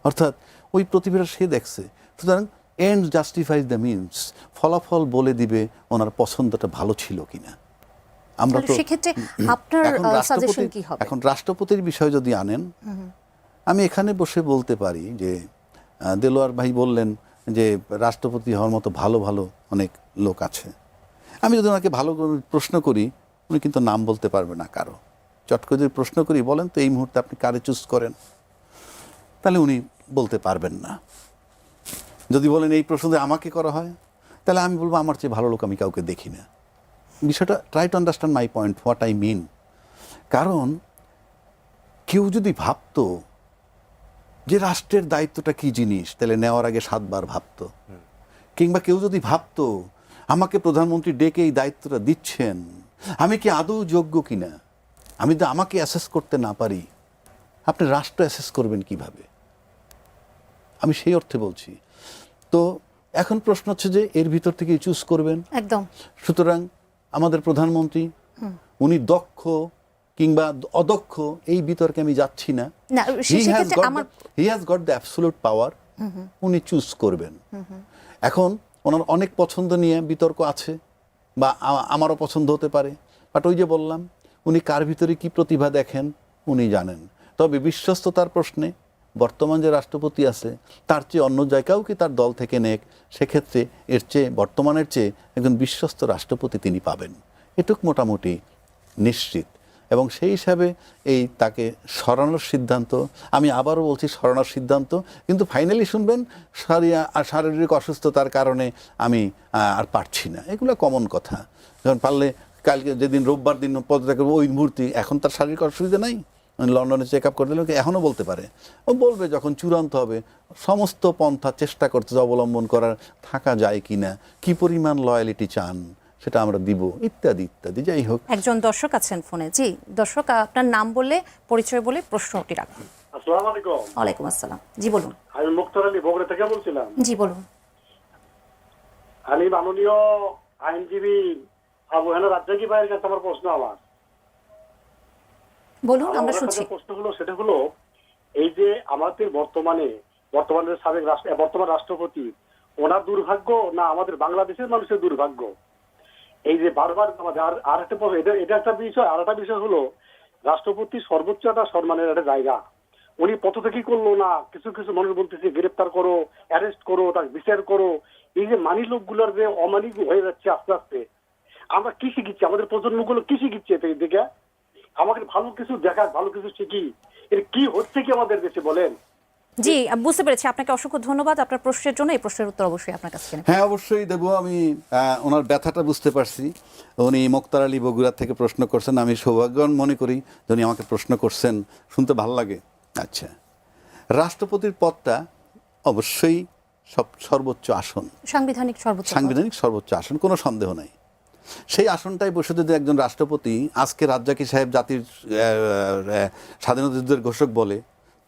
অর্থাৎ ওই প্রতিভাটা সে দেখছে। সুতরাং এন্ড জাস্টিফাইজ দ্য মিনস, ফলাফল বলে দিবে ওনার পছন্দটা ভালো ছিল কিনা। আমরা তো
সেক্ষেত্রে আপনার সাজেশন কি হবে?
এখন রাষ্ট্রপতির বিষয় যদি আনেন, আমি এখানে বসে বলতে পারি যে দেলোয়ার ভাই বললেন যে রাষ্ট্রপতি হওয়ার মতো ভালো ভালো অনেক লোক আছে। আমি যদি ওনাকে ভালো করে প্রশ্ন করি, উনি কিন্তু নাম বলতে পারবে না কারো। চট করে যদি প্রশ্ন করি, বলেন তো এই মুহূর্তে আপনি কারে চুজ করেন, তাহলে উনি বলতে পারবেন না। যদি বলেন এই প্রশ্ন আমাকে করা হয়, তাহলে আমি বলবো আমার চেয়ে ভালো লোক আমি কাউকে দেখি না। বিষয়টা try to understand my point, what I mean. কারণ কেউ যদি ভাবতো যে রাষ্ট্রের দায়িত্বটা কি জিনিস, তাহলে নেওয়ার আগে 7 বার ভাবতো। কিংবা কেউ যদি ভাবতো আমাকে প্রধানমন্ত্রী ডেকে এই দায়িত্বটা দিচ্ছেন, আমি কি আদৌ যোগ্য কিনা, আমি তো আমাকে অ্যাসেস করতে না পারি, আপনি রাষ্ট্র অ্যাসেস করবেন কিভাবে? আমি সেই অর্থে বলছি। তো এখন প্রশ্ন হচ্ছে যে এর ভিতর থেকে চুজ করবেন
একদম।
সুতরাং আমাদের প্রধানমন্ত্রী উনি দক্ষ কিংবা অদক্ষ এই বিতর্কে আমি যাচ্ছি না। He has got the absolute পাওয়ার, উনি চুজ করবেন। এখন ওনার অনেক পছন্দ নিয়ে বিতর্ক আছে, বা আমারও পছন্দ হতে পারে, বাট ওই যে বললাম উনি কার ভিতরে কি প্রতিভা দেখেন উনি জানেন। তবে বিশ্বস্ততার প্রশ্নে বর্তমান যে রাষ্ট্রপতি আছে তার চেয়ে অন্য জায়গাও কি তার দল থেকে নেক, সেক্ষেত্রে এর চেয়ে বর্তমানের চেয়ে একজন বিশ্বস্ত রাষ্ট্রপতি তিনি পাবেন, এটুক মোটামুটি নিশ্চিত। এবং সেই হিসাবে এই তাকে সরানোর সিদ্ধান্ত, আমি আবারও বলছি সরানোর সিদ্ধান্ত, কিন্তু ফাইনালি শুনবেন শারীরিক অসুস্থতার কারণে আমি আর পারছি না, এগুলো কমন কথা। যখন পারলে কালকে যেদিন রোববার দিন পদত্যাগ ওই মুহূর্তে, এখন তার শারীরিক অসুবিধা নাই, লন্ডনে চেক আপ করে দিলে এখনও বলতে পারে, ও বলবে যখন চূড়ান্ত হবে। সমস্ত পন্থা চেষ্টা করছে অবলম্বন করার, থাকা যায় কিনা, কি পরিমাণ লয়ালিটি চান সেটা আমরা দিব, ইত্যাদি ইত্যাদি। যাই হোক,
একজন দর্শক আছেন ফোনে। জি দর্শক, আপনার নাম বললে, পরিচয় বলে প্রশ্নটি রাখুন।
আসসালামু আলাইকুম।
ওয়ালাইকুম আসসালাম। জি বলুন।
আমি মুক্তার আলী বগুড়া থেকে বলছিলাম।
জি বলুন।
আমি মাননীয় আইনজীবী আবু হেনা রাজ্জাকি ভাইয়ের কাছে আমার প্রশ্ন,
বলুন, আমরা শুনছি।
প্রশ্নগুলো সেটা হলো এই যে আমাদের বর্তমানের সাবেক বর্তমান রাষ্ট্রপতি, ওনার দুর্ভাগ্য না আমাদের বাংলাদেশের মানুষের দুর্ভাগ্য? এই যে বারবার আমাদের আর একটা এটা একটা বিষয়। আর একটা বিষয় হলো রাষ্ট্রপতি সর্বোচ্চ একটা সম্মানের একটা জায়গা। উনি পথ থেকেই করলো না, কিছু কিছু মানুষ বলতেছে গ্রেফতার করো, অ্যারেস্ট করো, তার বিচার করো। এই যে মানি লোকগুলোর যে অমানি হয়ে যাচ্ছে আস্তে আস্তে, আমরা কি শিখিচ্ছি, আমাদের প্রজন্মগুলো কি শিখিচ্ছে এতে দেখে? আমাকে ভালো কিছু দেখার, ভালো কিছু শিখি, এর কি হচ্ছে কি আমাদের দেশে বলেন?
জি, বুঝতে পেরেছি। আপনাকে অসংখ্য ধন্যবাদ আপনার প্রশ্নের জন্য। এই প্রশ্নের উত্তর অবশ্যই আপনার কাছে নেব।
হ্যাঁ, অবশ্যই দেবো। আমি ওনার ব্যথাটা বুঝতে পারছি। উনি মোক্তার আলী বগুড়া থেকে প্রশ্ন করছেন। আমি সৌভাগ্যবান মনে করি যে উনি আমাকে প্রশ্ন করছেন, শুনতে ভালো লাগে। আচ্ছা, রাষ্ট্রপতির পদটা অবশ্যই সর্বোচ্চ আসন,
সাংবিধানিক সর্বোচ্চ পদ।
সাংবিধানিক সর্বোচ্চ আসন, কোনো সন্দেহ নাই। সেই আসনটাই বসে যদি একজন রাষ্ট্রপতি আজকে রাজ্জাকি সাহেব জাতির স্বাধীনতা যুদ্ধের ঘোষক বলে,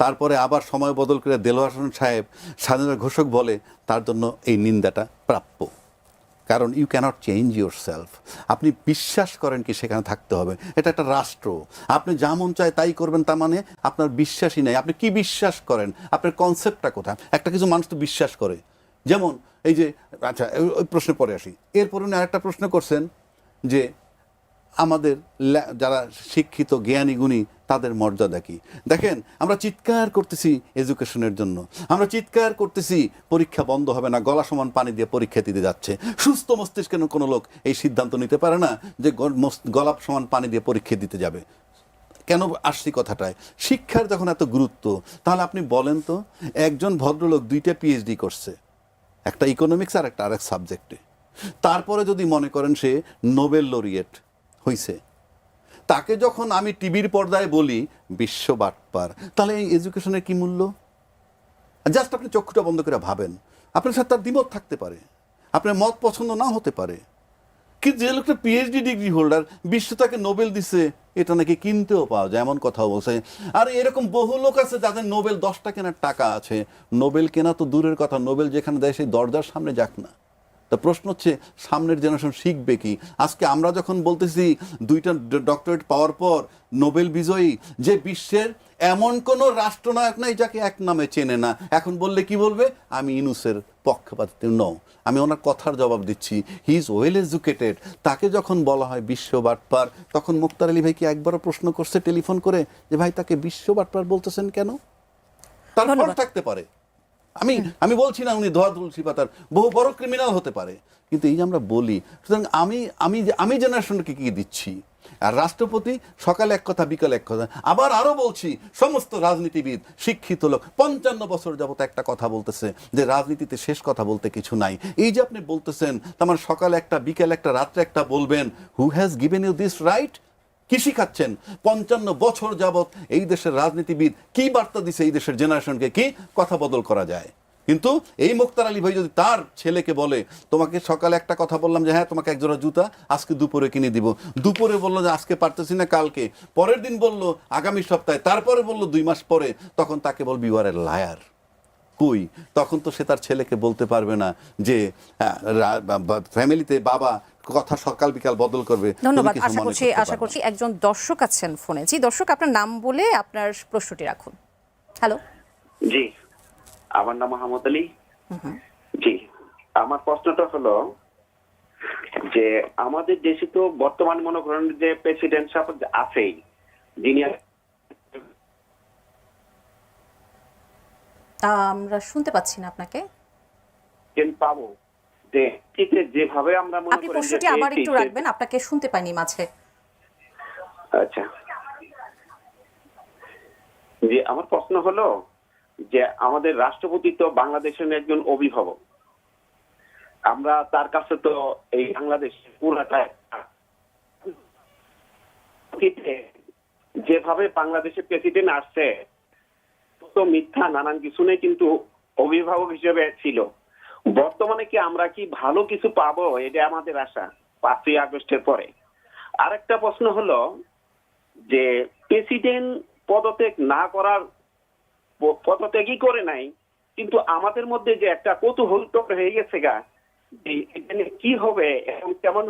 তারপরে আবার সময় বদল করে দেলোয়ার হোসেন সাহেব স্বাধীনতার ঘোষক বলে, তার জন্য এই নিন্দাটা প্রাপ্য। কারণ you cannot change yourself. আপনি বিশ্বাস করেন কি সেখানে থাকতে হবে। এটা একটা রাষ্ট্র, আপনি যা মন চায় তাই করবেন, তার মানে আপনার বিশ্বাসই নাই। আপনি কি বিশ্বাস করেন, আপনার কনসেপ্টটা কোথায়? একটা কিছু মানুষ তো বিশ্বাস করে, যেমন এই যে, আচ্ছা ওই প্রশ্নে পরে আসি। এরপর উনি আরেকটা প্রশ্ন করছেন যে আমাদের যারা শিক্ষিত জ্ঞানী গুণী তাদের মর্যাদা কি। দেখেন, আমরা চিৎকার করতেছি এডুকেশনের জন্য, আমরা চিৎকার করতেছি পরীক্ষা বন্ধ হবে না, গলা সমান পানি দিয়ে পরীক্ষা দিতে যাচ্ছে। সুস্থ মস্তিষ্কের কোনো লোক এই সিদ্ধান্ত নিতে পারে না যে গলা সমান পানি দিয়ে পরীক্ষা দিতে যাবে। কেন আসছি কথাটায়? শিক্ষার যখন এত গুরুত্ব, তাহলে আপনি বলেন তো, একজন ভদ্রলোক 2টা PhD করছে, একটা ইকোনমিক্স আর একটা আরেক সাবজেক্টে, তারপরে যদি মনে করেন সে নোবেল লরিয়েট হইছে, তাকে যখন আমি টিভির পর্দায় বলি বিশ্ব বাটপার, তাহলে এই এডুকেশনের কি মূল্য? জাস্ট আপনি চক্ষুটা বন্ধ করে ভাবেন। আপনার সাথে তার দ্বিমত থাকতে পারে, আপনার মত পছন্দ না হতে পারে, কিন্তু যে লোকটা PhD ডিগ্রি হোল্ডার, বিশ্ব তাকে নোবেল দিছে, এটা নাকি কিনতেও পাওয়া যায়, এমন কথা বলছে। আর এরকম বহু লোক আছে যাদের নোবেল 10টা কেনার টাকা আছে। নোবেল কেনা তো দূরের কথা, নোবেল যেখানে দেয় সেই দরজার সামনে যাক না। তা প্রশ্ন হচ্ছে, সামনের জেনারেশন শিখবে কি? আজকে আমরা যখন বলতেছি 2টা ডক্টরেট পাওয়ার পর নোবেল বিজয়ী, যে বিশ্বের এমন কোনো রাষ্ট্রনায়ক নাই যাকে এক নামে চেনে না, এখন বললে কি বলবে? আমি ইউনুসের পক্ষপাতী নও, আমি ওনার কথার জবাব দিচ্ছি, হি ইজ ওয়েল এডুকেটেড। তাকে যখন বলা হয় বিশ্ব বাটপার, তখন মুক্তার আলী ভাই কি একবারও প্রশ্ন করছে টেলিফোন করে যে ভাই তাকে বিশ্ব বাটপার বলতেছেন কেন? তার ফল থাকতে পারে। আমি বলছি না উনি ধোয়া তুলসী পাতার, বহু বড় ক্রিমিনাল হতে পারে, কিন্তু এই যে আমরা বলি, সুতরাং আমি জেনারেশনকে কি দিচ্ছি? আর রাষ্ট্রপতি সকালে এক কথা, বিকালে এক কথা। আবার আরো বলছি, সমস্ত রাজনীতিবিদ, শিক্ষিত লোক 55 বছর যাবত একটা কথা বলতেছে যে রাজনীতিতে শেষ কথা বলতে কিছু নাই। এই যে আপনি বলতেছেন, তার সকালে একটা, বিকালে একটা, রাত্রে একটা বলবেন, who has given you this right? কি শিখাচ্ছেন? 55 বছর যাবত এই দেশের রাজনীতিবিদ কি বার্তা দিছে এই দেশের জেনারেশনকে, কি কথা বদল করা যায়? কিন্তু এই মুক্তার আলী ভাই যদি তার ছেলেকে বলে, তোমাকে সকালে একটা কথা বললাম যে হ্যাঁ তোমাকে একজোড়া জুতা আজকে দুপুরে কিনে দিব, দুপুরে বললো যে আজকে পারতেছি না কালকে, পরের দিন বললো আগামী সপ্তাহে, তারপরে বললো 2 মাস পরে, তখন তাকে বলবি ইউ আর এ লায়ার। কই, তখন তো সে তার ছেলেকে বলতে পারবে না যে ফ্যামিলিতে বাবা কথা সকাল বিকাল বদল করবে।
ধন্যবাদ। আশা করছি একজন দর্শক আছেন ফোনে। জি দর্শক, আপনার নাম বলে আপনার প্রশ্নটি রাখুন। হ্যালো।
জি, আমার নাম মোহাম্মদ আলী। জি, আমার প্রশ্নটা হলো যে আমাদের দেশে তো বর্তমান মনে করেন যে প্রেসিডেন্ট সাহেব আছেই, যিনি
আমরা শুনতে পাচ্ছি না আপনাকে।
পাবো যে যেভাবে আমরা মনে
আপনি
করি,
প্রশ্নটি আবার একটু রাখবেন, আপনাকে শুনতে পাইনি মাঝে।
আচ্ছা, জি, আমার প্রশ্ন হলো যে আমাদের রাষ্ট্রপতি তো বাংলাদেশের একজন অভিভাবক, আমরা তার কাছে তো এই বাংলাদেশ পুরাটা যেভাবে বাংলাদেশের প্রেসিডেন্ট আসছে তো মিথ্যা নানান কিছু নেই, কিন্তু অভিভাবক হিসেবে ছিল। বর্তমানে কি আমরা কি ভালো কিছু পাবো, এটা আমাদের আশা 5ই আগস্টের পরে। আরেকটা প্রশ্ন হলো যে প্রেসিডেন্ট পদত্যাগ না করার, পদত্যাগই করে নাই, কিন্তু আমাদের মধ্যে যে একটা কৌতূহল হয়ে গেছে গা, যে এখানে কি হবে এবং কেমন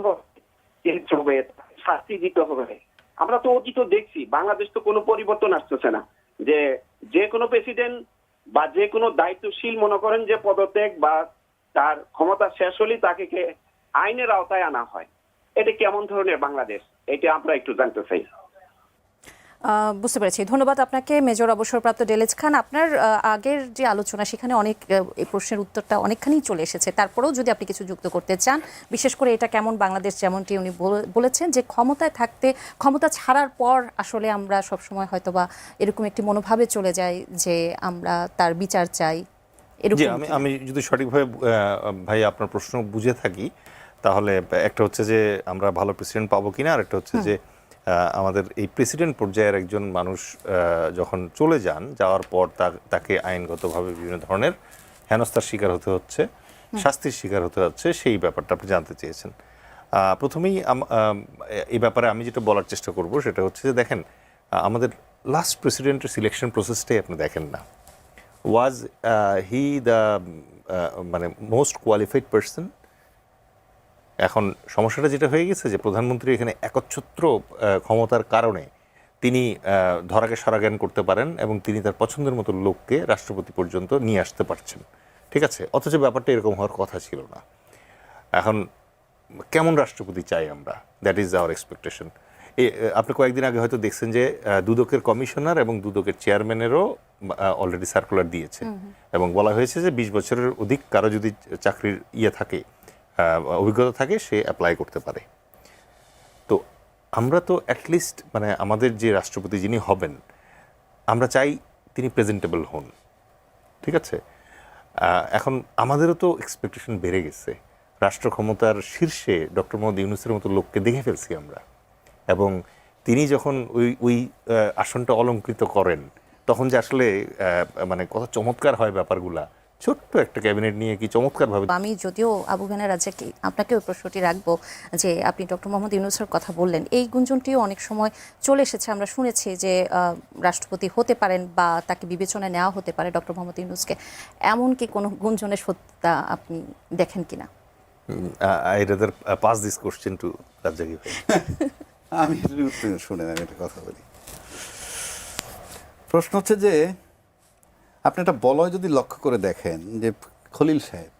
হবে, শাস্তি দিতে হবে। আমরা তো অতীত দেখছি, বাংলাদেশ তো কোনো পরিবর্তন আসতেছে না, যে কোনো প্রেসিডেন্ট বা যে কোনো দায়িত্বশীল মনে করেন যে পদত্যাগ বা তার ক্ষমতা শেষ হলেই তাকে আইনের আওতায় আনা হয়। এটা কেমন ধরনের বাংলাদেশ, এটা আমরা একটু জানতে চাই।
বুঝতে পেরেছি, ধন্যবাদ আপনাকে মেজর অবসরপ্রাপ্ত ডেলেজ খান। আপনার আগের যে আলোচনা সেখানে অনেক এই প্রশ্নের উত্তরটা অনেকখানি চলে এসেছে, তারপরেও যদি আপনি কিছু যুক্ত করতে চান, বিশেষ করে এটা কেমন বাংলাদেশ, যেমনটি উনি বলেছেন যে ক্ষমতায় থাকতে ক্ষমতা ছাড়ার পর আসলে আমরা সবসময় হয়তোবা এরকম একটি মনোভাবে চলে যাই যে আমরা তার বিচার চাই,
জি,
এরকম
আমি যদি সঠিকভাবে ভাই আপনার প্রশ্ন বুঝে থাকি, তাহলে একটা হচ্ছে যে আমরা ভালো প্রেসিডেন্ট পাবো কিনা, আর একটা হচ্ছে যে আমাদের এই প্রেসিডেন্ট পর্যায়ের একজন মানুষ যখন চলে যান, যাওয়ার পর তাকে আইনগতভাবে বিভিন্ন ধরনের হেনস্থার শিকার হতে হচ্ছে, শাস্তির শিকার হতে হচ্ছে, সেই ব্যাপারটা আপনি জানতে চেয়েছেন। প্রথমেই এই ব্যাপারে আমি যেটা বলার চেষ্টা করব সেটা হচ্ছে যে দেখেন, আমাদের লাস্ট প্রেসিডেন্টের সিলেকশন প্রসেসটাই আপনি দেখেন না। ওয়াজ হি দ্য মানে মোস্ট কোয়ালিফাইড পার্সন? এখন সমস্যাটা যেটা হয়ে গেছে যে প্রধানমন্ত্রী এখানে একচ্ছত্র ক্ষমতার কারণে তিনি ধরাকে সরাজ্ঞান করতে পারেন এবং তিনি তার পছন্দের মতো লোককে রাষ্ট্রপতি পর্যন্ত নিয়ে আসতে পারছেন, ঠিক আছে? অথচ ব্যাপারটা এরকম হওয়ার কথা ছিল না। এখন কেমন রাষ্ট্রপতি চাই আমরা, দ্যাট ইজ আওয়ার এক্সপেকটেশন। আপনি কয়েকদিন আগে হয়তো দেখছেন যে দুদকের কমিশনার এবং দুদকের চেয়ারম্যানেরও অলরেডি সার্কুলার দিয়েছে এবং বলা হয়েছে যে 20 বছরের অধিক কারো যদি চাকরির থাকে, অভিজ্ঞতা থাকে, সে অ্যাপ্লাই করতে পারে। তো আমরা তো অ্যাটলিস্ট মানে আমাদের যে রাষ্ট্রপতি যিনি হবেন, আমরা চাই তিনি প্রেজেন্টেবল হন, ঠিক আছে? এখন আমাদেরও তো এক্সপেকটেশন বেড়ে গেছে। রাষ্ট্র ক্ষমতার শীর্ষে ডক্টর মোহাম্মদ ইউনূসের মতো লোককে দেখে ফেলছি আমরা, এবং তিনি যখন ওই আসনটা অলঙ্কৃত করেন, তখন যে আসলে মানে কত চমৎকার হয় ব্যাপারগুলা, ছোট্ট একটা ক্যাবিনেট নিয়ে কি চমৎকারভাবে।
আমি যদিও আবু হেনা রাজ্জাককে আপনাকে ওই প্রশ্নটি রাখবো যে আপনি ডক্টর মোহাম্মদ ইউনূসের কথা বললেন, এই গুঞ্জনটিও অনেক সময় চলে এসেছে, আমরা শুনেছি যে রাষ্ট্রপতি হতে পারেন বা তাকে বিবেচনায় নেওয়া হতে পারে ডক্টর মোহাম্মদ ইউনূসকে, এমন কি কোনো গুঞ্জনের সত্যতা আপনি দেখেন কিনা?
I rather pass this question to Razzaqi ভাই।
আমি শুনে আমি একটা কথা বলি। প্রশ্ন হচ্ছে যে আপনি একটা বলয় যদি লক্ষ্য করে দেখেন যে খলিল সাহেব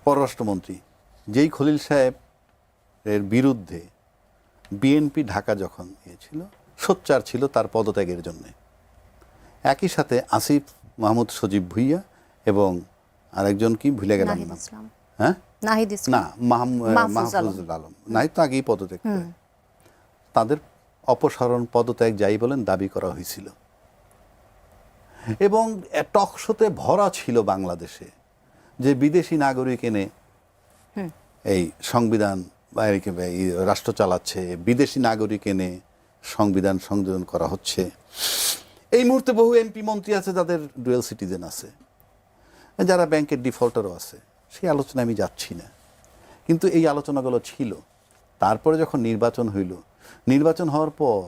পররাষ্ট্রমন্ত্রী, যেই খলিল সাহেব এর বিরুদ্ধে বিএনপি ঢাকা যখন ছিল, সোচ্চার ছিল তার পদত্যাগের জন্য, একই সাথে আসিফ মাহমুদ সজীব ভুইয়া এবং আরেকজন কি ভুলে গেলাম
নাহিদ
না,
ইসলাম।
হ্যাঁ
নাহিদ ইসলাম
না মাহফুজুল আলম নাই তো আগেই পদত্যাগ করে, তাদের অপসারণ পদত্যাগ যাই বলেন দাবি করা হয়েছিল এবং টকশোতে ভরা ছিল বাংলাদেশে যে বিদেশি নাগরিক এনে এই সংবিধান বা এই রাষ্ট্র চালাচ্ছে, বিদেশি নাগরিক এনে সংবিধান সংযোজন করা হচ্ছে। এই মুহূর্তে বহু এমপি মন্ত্রী আছে যাদের ডুয়েল সিটিজেন আছে, যারা ব্যাংকের ডিফল্টারও আছে, সেই আলোচনায় আমি যাচ্ছি না, কিন্তু এই আলোচনাগুলো ছিল। তারপরে যখন নির্বাচন হইল, নির্বাচন হওয়ার পর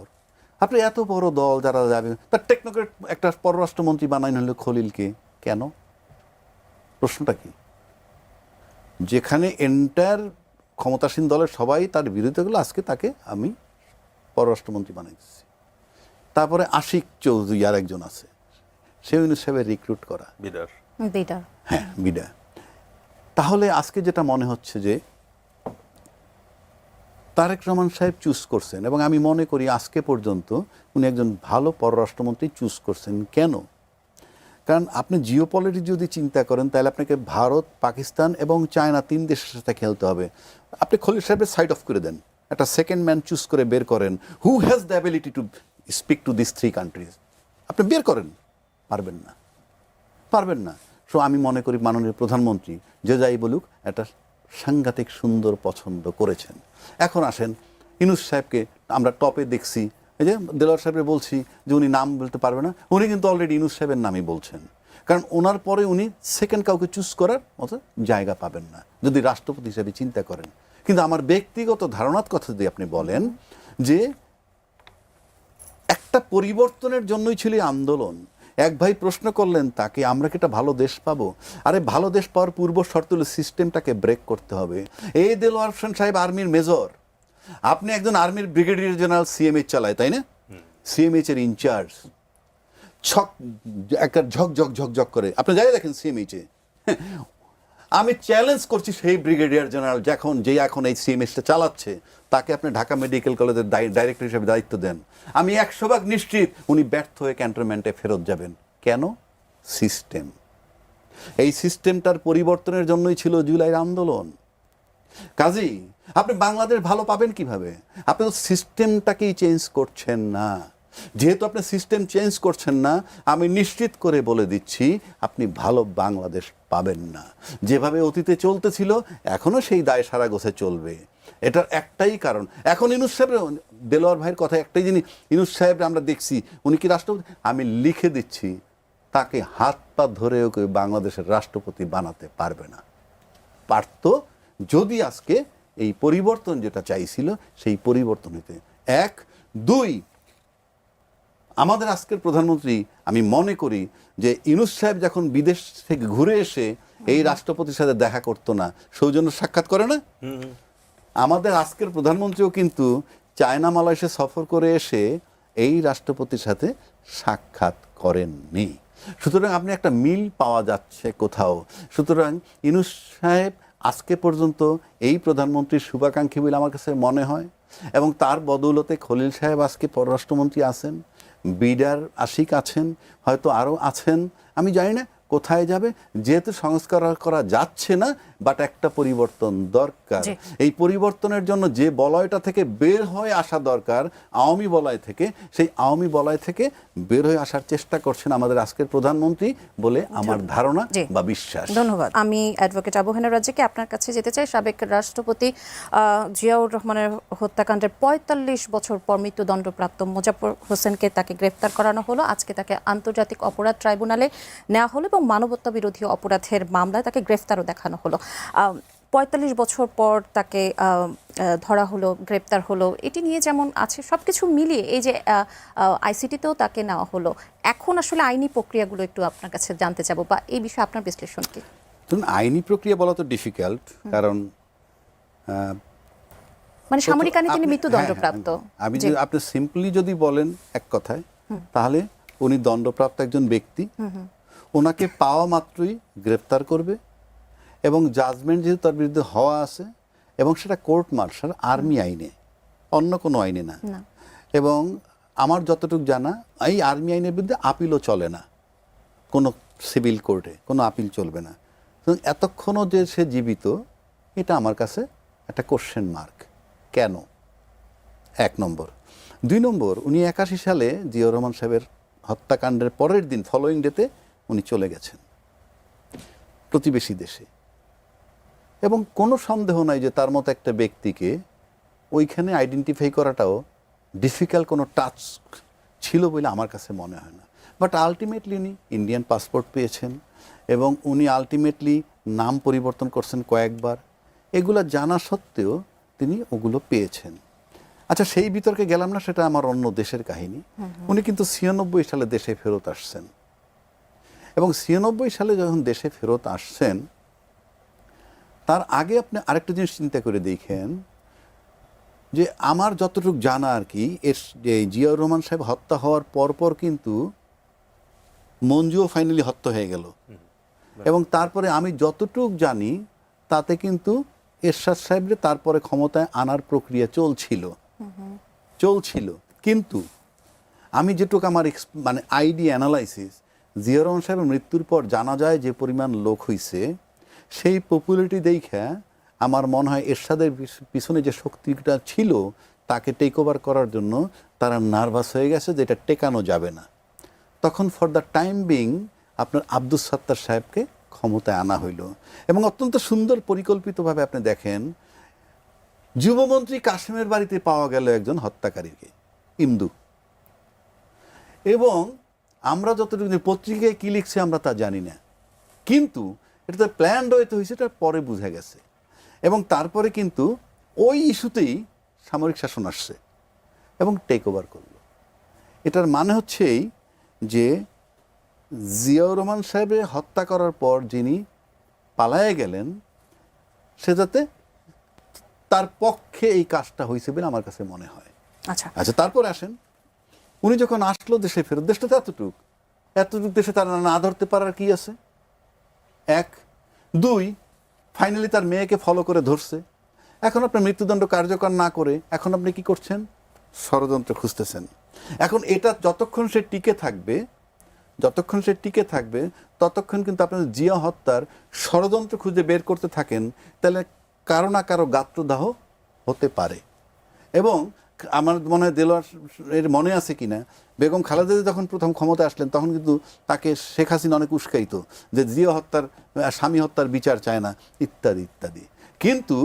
আপনি এত বড় দল যারা যাবে, তার টেকনোক্রেট একটা পররাষ্ট্রমন্ত্রী বানাইন হলো খলিলকে, কেন? প্রশ্নটা কি? যেখানে এন্টায়ার ক্ষমতাসীন দলের সবাই তার বিরোধিতাগুলো, আজকে তাকে আমি পররাষ্ট্রমন্ত্রী বানাই দিচ্ছি। তারপরে আশিক চৌধুরী আর একজন আছে, সে ইউনূস সাহেবের রিক্রুট করা
বিডার।
হ্যাঁ, বিডা। তাহলে আজকে যেটা মনে হচ্ছে যে তারেক রহমান সাহেব চুজ করছেন, এবং আমি মনে করি আজকে পর্যন্ত উনি একজন ভালো পররাষ্ট্রমন্ত্রী চুজ করছেন। কেন? কারণ আপনি জিওপলিটিক্স যদি চিন্তা করেন, তাহলে আপনাকে ভারত, পাকিস্তান এবং চায়না 3 দেশের সাথে খেলতে হবে। আপনি খলিল সাহেবের সাইড অফ করে দেন, একটা সেকেন্ড ম্যান চুজ করে বের করেন, who has the ability to speak to this 3 countries. আপনি বের করেন, পারবেন না, পারবেন না। সো আমি মনে করি মাননীয় প্রধানমন্ত্রী যে যাই বলুক একটা সাংঘাতিক সুন্দর পছন্দ করেছেন। এখন আসেন ইউনূস সাহেবকে আমরা টপে দেখছি, এই যে দেলোয়ার সাহেবকে বলছি যে উনি নাম বলতে পারবে না, উনি কিন্তু অলরেডি ইউনূস সাহেবের নামই বলছেন, কারণ ওনার পরে উনি সেকেন্ড কাউকে চুজ করার মতো জায়গা পাবেন না যদি রাষ্ট্রপতি হিসেবে চিন্তা করেন। কিন্তু আমার ব্যক্তিগত ধারণার কথা যদি আপনি বলেন যে একটা পরিবর্তনের জন্যই ছিল আন্দোলন, এক ভাই প্রশ্ন করলেন তাকে, আমরা কি একটা ভালো দেশ পাবো? আরে ভালো দেশ পাওয়ার পূর্ব শর্ত হলো সিস্টেমটাকে ব্রেক করতে হবে। এই দেলোয়ার হোসেন সাহেব আর্মির মেজর, আপনি একজন আর্মির ব্রিগেডিয়ার জেনারেল সিএমএইচ চালায়, তাই না? সিএমএইচ এর ইনচার্জ একটা ঝকঝক ঝকঝক করে, আপনি যাই দেখেন সিএমএইচে, আমি চ্যালেঞ্জ করছি সেই ব্রিগেডিয়ার জেনারেল যে এখন এই সিএমএসটা চালাচ্ছে, তাকে আপনি ঢাকা মেডিকেল কলেজের ডাইরেক্টর হিসেবে দায়িত্ব দেন। আমি 100% নিশ্চিত উনি ব্যর্থ হয়ে ক্যান্টনমেন্টে ফেরত যাবেন। কেন? সিস্টেম। এই সিস্টেমটার পরিবর্তনের জন্যই ছিল জুলাইয়ের আন্দোলন। কাজেই আপনি বাংলাদেশ ভালো পাবেন কিভাবে? আপনি তো সিস্টেমটাকেই চেঞ্জ করছেন না। যেহেতু আপনি সিস্টেম চেঞ্জ করছেন না, আমি নিশ্চিত করে বলে দিচ্ছি আপনি ভালো বাংলাদেশ পাবেন না। যেভাবে অতীতে চলতেছিল এখনো সেই দায় সারা গোছে চলবে। এটার একটাই কারণ, এখন ইউনূস সাহেবের, দেলোয়ার ভাইয়ের কথা একটাই জিনিস, ইউনূস সাহেব আমরা দেখছি উনি কি রাষ্ট্রপতি, আমি লিখে দিচ্ছি তাকে হাত পা ধরেও কেউ বাংলাদেশের রাষ্ট্রপতি বানাতে পারবে না। পারত যদি আজকে এই পরিবর্তন যেটা চাইছিল সেই পরিবর্তন হইতে। 1, 2, আমাদের আজকের প্রধানমন্ত্রী, আমি মনে করি যে ইউনূস সাহেব যখন বিদেশ থেকে ঘুরে এসে এই রাষ্ট্রপতির সাথে দেখা করতো না, সৌজন্য সাক্ষাৎ করে না, আমাদের আজকের প্রধানমন্ত্রীও কিন্তু চায়না মালয়েশিয়া সফর করে এসে এই রাষ্ট্রপতির সাথে সাক্ষাৎ করেননি। সুতরাং আপনি একটা মিল পাওয়া যাচ্ছে কোথাও। সুতরাং ইউনূস সাহেব আজকে পর্যন্ত এই প্রধানমন্ত্রীর শুভাকাঙ্ক্ষী বলে আমার কাছে মনে হয়, এবং তার বদৌলতে খলিল সাহেব আজকে পররাষ্ট্রমন্ত্রী আছেন, বিডার আশিক আছেন, হয়তো আরও আছেন, আমি জানি না কোথায় যাবে। যেহেতু সংস্কার করা যাচ্ছে না, বাট একটা পরিবর্তন দরকার। এই পরিবর্তনের জন্য যে বলয়টা থেকে বের হয়ে আসা দরকার, আওয়ামী বলয় থেকে, সেই আওয়ামী বলয় থেকে বের হয়ে আসার চেষ্টা করছেন আমাদের আজকের প্রধানমন্ত্রী বলে আমার ধারণা বা বিশ্বাস।
ধন্যবাদ। আমি অ্যাডভোকেট আবু হেনা রাজ্জাকী আপনার কাছে যেতে চাই। সাবেক রাষ্ট্রপতি জিয়াউর রহমানের হত্যাকাণ্ডের ৪৫ বছর পর মৃত্যুদণ্ডপ্রাপ্ত মোজাফফর হোসেনকে তাকে গ্রেফতার করানো হলো। আজকে তাকে আন্তর্জাতিক অপরাধ ট্রাইব্যুনালে নেওয়া হলো এবং মানবতা বিরোধী অপরাধের মামলায় তাকে গ্রেফতারও দেখানো হলো। ৪৫ বছর পর তাকে ধরা হলো, গ্রেপ্তার হলো, এটি নিয়ে যেমন আছে সবকিছু মিলিয়ে এই যে আইসিটিতেও তাকে নেওয়া হলো, এখন আসলে আইনি প্রক্রিয়াগুলো একটু আপনার কাছে জানতে চাবো, বা এই বিষয়ে আপনার বিশ্লেষণ কি?
আইনি প্রক্রিয়া বলা তো ডিফিকাল্ট, কারণ
মানে সামরিক আইনে তিনি মৃত্যুদণ্ডপ্রাপ্ত।
আমি আপনি সিম্পলি যদি বলেন এক কথায়, তাহলে উনি দণ্ডপ্রাপ্ত একজন ব্যক্তি, ওনাকে পাওয়া মাত্রই গ্রেপ্তার করবে, এবং জাজমেন্ট যেহেতু তার বিরুদ্ধে হওয়া আছে, এবং সেটা কোর্ট মার্শাল আর্মি আইনে, অন্য কোনো আইনে না। এবং আমার যতটুকু জানা, এই আর্মি আইনের বিরুদ্ধে আপিলও চলে না, কোনো সিভিল কোর্টে কোনো আপিল চলবে না। এতক্ষণও যে সে জীবিত, এটা আমার কাছে একটা কোশ্চেন মার্ক। কেন? 1 নম্বর। 2 নম্বর, উনি 81 সালে জিয়াউর রহমান সাহেবের হত্যাকাণ্ডের পরের দিন, ফলোয়িং ডেতে উনি চলে গেছেন প্রতিবেশী দেশে, এবং কোনো সন্দেহ নাই যে তার মতো একটা ব্যক্তিকে ওইখানে আইডেন্টিফাই করাটাও ডিফিকাল্ট কোনো টাস্ক ছিল বলে আমার কাছে মনে হয় না। বাট আলটিমেটলি উনি ইন্ডিয়ান পাসপোর্ট পেয়েছেন, এবং উনি আলটিমেটলি নাম পরিবর্তন করছেন কয়েকবার, এগুলো জানা সত্ত্বেও তিনি ওগুলো পেয়েছেন। আচ্ছা, সেই বিতর্কে গেলাম না, সেটা আমার অন্য দেশের কাহিনী। উনি কিন্তু 96 সালে দেশে ফেরত আসছেন, এবং 96 সালে যখন দেশে ফেরত আসছেন, তার আগে আপনি আরেকটা জিনিস চিন্তা করে দেখেন, যে আমার যতটুকু জানা আর কি, জিয়াউর রহমান সাহেব হত্যা হওয়ার পরপর কিন্তু মঞ্জুও ফাইনালি হত্যা হয়ে গেল, এবং তারপরে আমি যতটুকু জানি তাতে কিন্তু এরশাদ সাহেবরে তারপরে ক্ষমতায় আনার প্রক্রিয়া চলছিল। কিন্তু আমি যেটুকু আমার মানে আইডি অ্যানালাইসিস, জিয়াউর রহমান সাহেবের মৃত্যুর পর জানা যায় যে পরিমাণ লোক হইছে, সেই পপুলারিটি দেখে আমার মনে হয় এরশাদের পিছনে যে শক্তিটা ছিল তাকে টেক ওভার করার জন্য তারা নার্ভাস হয়ে গেছে, যে এটা টেকানো যাবে না। তখন ফর দ্য টাইম বিং আপনার আব্দুস সাত্তার সাহেবকে ক্ষমতায় আনা হইল, এবং অত্যন্ত সুন্দর পরিকল্পিতভাবে আপনি দেখেন, যুবমন্ত্রী কাশেমের বাড়িতে পাওয়া গেল একজন হত্যাকারীকে, ইমদু, এবং আমরা যতটুকু পত্রিকায় কী লিখছে আমরা তা জানি না, কিন্তু এটা তো প্ল্যান্ড হইতে হয়েছে, এটা পরে বোঝা গেছে। এবং তারপরে কিন্তু ওই ইস্যুতেই সামরিক শাসন আসছে এবং টেক ওভার করলো। এটার মানে হচ্ছেই যে জিয়াউর রহমান সাহেবের হত্যা করার পর যিনি পালায়ে গেলেন, সে যাতে তার পক্ষে এই কাজটা হয়েছে বলে আমার কাছে মনে হয়। আচ্ছা, তারপর আসেন, উনি যখন আসলো দেশে ফেরত, দেশটা তো এতটুক দেশে তারা না ধরতে পারার কি আছে? 1, 2, ফাইনালি তার মেয়েকে ফলো করে ধরছে। এখন আপনি মৃত্যুদণ্ড কার্যকর না করে এখন আপনি কি করছেন? ষড়যন্ত্র খুঁজতেছেন। এখন এটা যতক্ষণ সে টিকে থাকবে ততক্ষণ কিন্তু আপনার জিয়া হত্যার ষড়যন্ত্র খুঁজে বের করতে থাকেন, তাহলে কারো না কারো গাত্রদাহ হতে পারে। এবং আমার মনে হয় দেলোয়ার এর মনে আছে কিনা, বেগম খালেদা জিয়া যখন প্রথম ক্ষমতায় আসলেন তখন কিন্তু তাকে শেখ হাসিনা অনেক উস্কাইতো যে জিয়া হত্যার, স্বামী হত্যার বিচার চায় না, ইত্যাদি ইত্যাদি। কিন্তু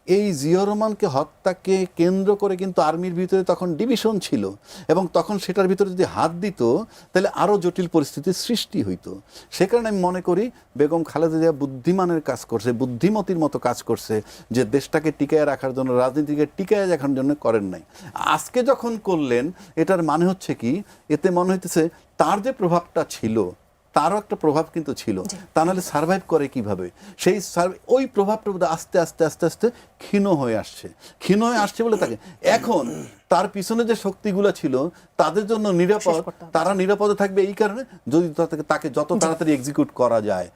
এই জিয়া রহমানকে হত্যাকে কেন্দ্র করে কিন্তু আর্মির ভিতরে তখন ডিভিশন ছিল, এবং তখন সেটার ভিতরে যদি হাত দিত তাহলে আরও জটিল পরিস্থিতির সৃষ্টি হইতো। সে কারণে আমি মনে করি বেগম খালেদা জিয়া বুদ্ধিমানের কাজ করছে, বুদ্ধিমতির মতো কাজ করছে, যে দেশটাকে টিকায় রাখার জন্য, রাজনীতিকে টিকায় রাখার জন্য করেন নাই। আজকে যখন করলেন এটার মানে হচ্ছে কি, এতে মনে হইতেছে তার যে প্রভাবটা ছিল তারও একটা প্রভাব কিন্তু ছিল, তা নাহলে সার্ভাইভ করে কিভাবে? সেই ওই প্রভাবটা আস্তে আস্তে আস্তে আস্তে ক্ষীণ হয়ে আসছে বলে তাকে এখন তার পিছনে যে শক্তিগুলো ছিল তাদের জন্য তারা নিরাপদে থাকবে এই কারণে, যদি তাকে যত তাড়াতাড়ি এক্সিকিউট করা যায়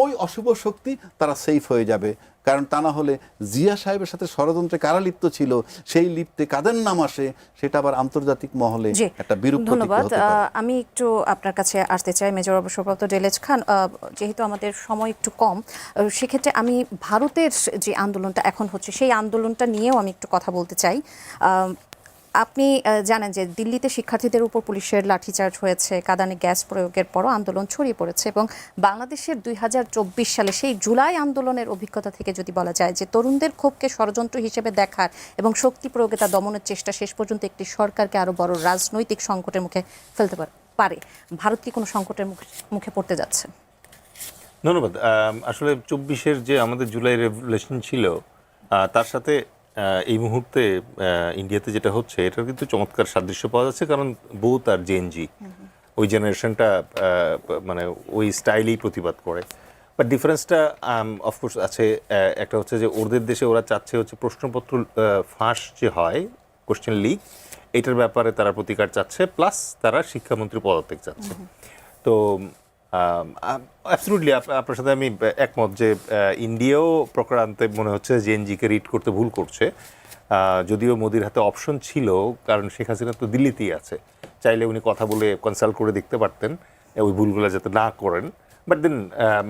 ওই অশুভ শক্তি তারা সেফ হয়ে যাবে। কারণ তা না হলে জিয়া সাহেবের সাথে ষড়যন্ত্রে কারা লিপ্ত ছিল, সেই লিপ্তে কাদের নাম আসে, সেটা আবার আন্তর্জাতিক মহলে একটা বিরূপ
ধন্যবাদ।
প্রতিক্রিয়া হতে পারে।
আমি একটু আপনার কাছে আসতে চাই মেজর অবসরপ্রাপ্ত ডেলেজ খান, যেহেতু আমাদের সময় একটু কম, সেক্ষেত্রে আমি ভারতের যে আন্দোলনটা এখন হচ্ছে সেই আন্দোলনটা নিয়েও আমি একটু কথা বলতে চাই। আপনি জানেন যে দিল্লিতে শিক্ষার্থীদের উপর পুলিশের লাঠিচার্জ হয়েছে, কাঁদানে গ্যাস প্রয়োগের পরও আন্দোলন ছড়িয়ে পড়েছে, এবং বাংলাদেশের 2024 সালে সেই জুলাই আন্দোলনের অভিজ্ঞতা থেকে যদি বলা যায় যে তরুণদের ক্ষোভকে ষড়যন্ত্র হিসেবে দেখার এবং শক্তি প্রয়োগে তা দমনের চেষ্টা শেষ পর্যন্ত একটি সরকারকে আরও বড় রাজনৈতিক সংকটের মুখে ফেলতে পারে, ভারত কি কোনো সংকটের মুখে পড়তে যাচ্ছে?
ধন্যবাদ। আসলে 24-এর যে আমাদের জুলাই রেভলিউশন ছিল তার সাথে এই মুহূর্তে ইন্ডিয়াতে যেটা হচ্ছে এটার কিন্তু চমৎকার সাদৃশ্য পাওয়া যাচ্ছে, কারণ বোথ আর জেএনজি ওই জেনারেশনটা মানে ওই স্টাইলেই প্রতিবাদ করে। বাট ডিফারেন্সটা অফকোর্স আছে। একটা হচ্ছে যে ওদের দেশে ওরা চাচ্ছে হচ্ছে প্রশ্নপত্র ফাঁস যে হয়, কোশ্চেন লিক, এটার ব্যাপারে তারা প্রতিকার চাচ্ছে, প্লাস তারা শিক্ষামন্ত্রী পদত্যাগ চাচ্ছে। তো অ্যাবসলিউটলি আপনার সাথে আমি একমত যে ইন্ডিয়াও প্রকারান্তে মনে হচ্ছে জেএনজিকে রিড করতে ভুল করছে, যদিও মোদির হাতে অপশন ছিল, কারণ শেখ হাসিনা তো দিল্লিতেই আছে, চাইলে উনি কথা বলে কনসাল্ট করে দেখতে পারতেন ওই ভুলগুলো যাতে না করেন। বাট দেন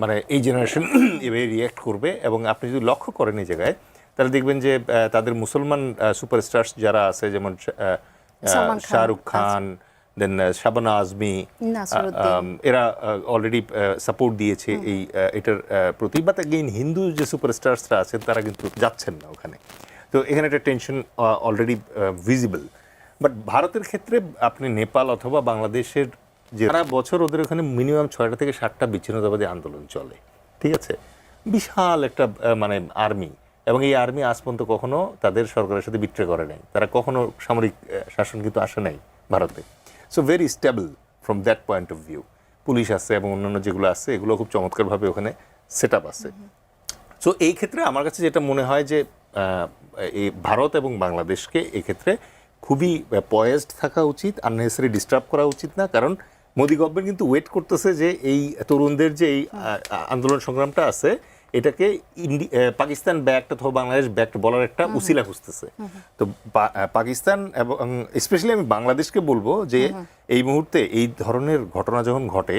মানে এই জেনারেশন এভাবে রিয়্যাক্ট করবে, এবং আপনি যদি লক্ষ্য করেন এই জায়গায় তাহলে দেখবেন যে তাদের মুসলমান সুপারস্টার্স যারা আছে, যেমন শাহরুখ খান, দেন শাবানা আজমি, এরা অলরেডি সাপোর্ট দিয়েছে এই এটার প্রতি। বাট এগেইন হিন্দু যে সুপারস্টার্সরা আছেন তারা কিন্তু যাচ্ছেন না ওখানে। তো এখানে একটা টেনশন অলরেডি ভিজিবল। বাট ভারতের ক্ষেত্রে আপনি নেপাল অথবা বাংলাদেশের যে সারা বছর ওদের ওখানে মিনিমাম 6টা থেকে 7টা বিচ্ছিন্নতাবাদী আন্দোলন চলে, ঠিক আছে, বিশাল একটা মানে আর্মি, এবং এই আর্মি আজ পর্যন্ত কখনো তাদের সরকারের সাথে বিট্রে করে নাই, তারা কখনো সামরিক শাসন কিন্তু আসে নাই ভারতে। So very stable from that point of view. Police আছে এবং অন্যান্য যেগুলো আছে এগুলো খুব চমৎকারভাবে ওখানে সেট আপ আছে। সো এই ক্ষেত্রে আমার কাছে যেটা মনে হয় যে এই ভারত এবং বাংলাদেশকে এক্ষেত্রে খুবই পয়েজড থাকা উচিত, আননেসেসারি ডিস্টার্ব করা উচিত না, কারণ মোদি গভর্নমেন্ট কিন্তু ওয়েট করতেছে যে এই তরুণদের যে এই আন্দোলন সংগ্রামটা আছে এটাকে পাকিস্তান ব্যাক্ট অথবা বাংলাদেশ ব্যাক্ট বলার একটা উসিলা খুঁজতেছে। তো পাকিস্তান এবং স্পেশালি আমি বাংলাদেশকে বলবো যে এই মুহূর্তে এই ধরনের ঘটনা যখন ঘটে,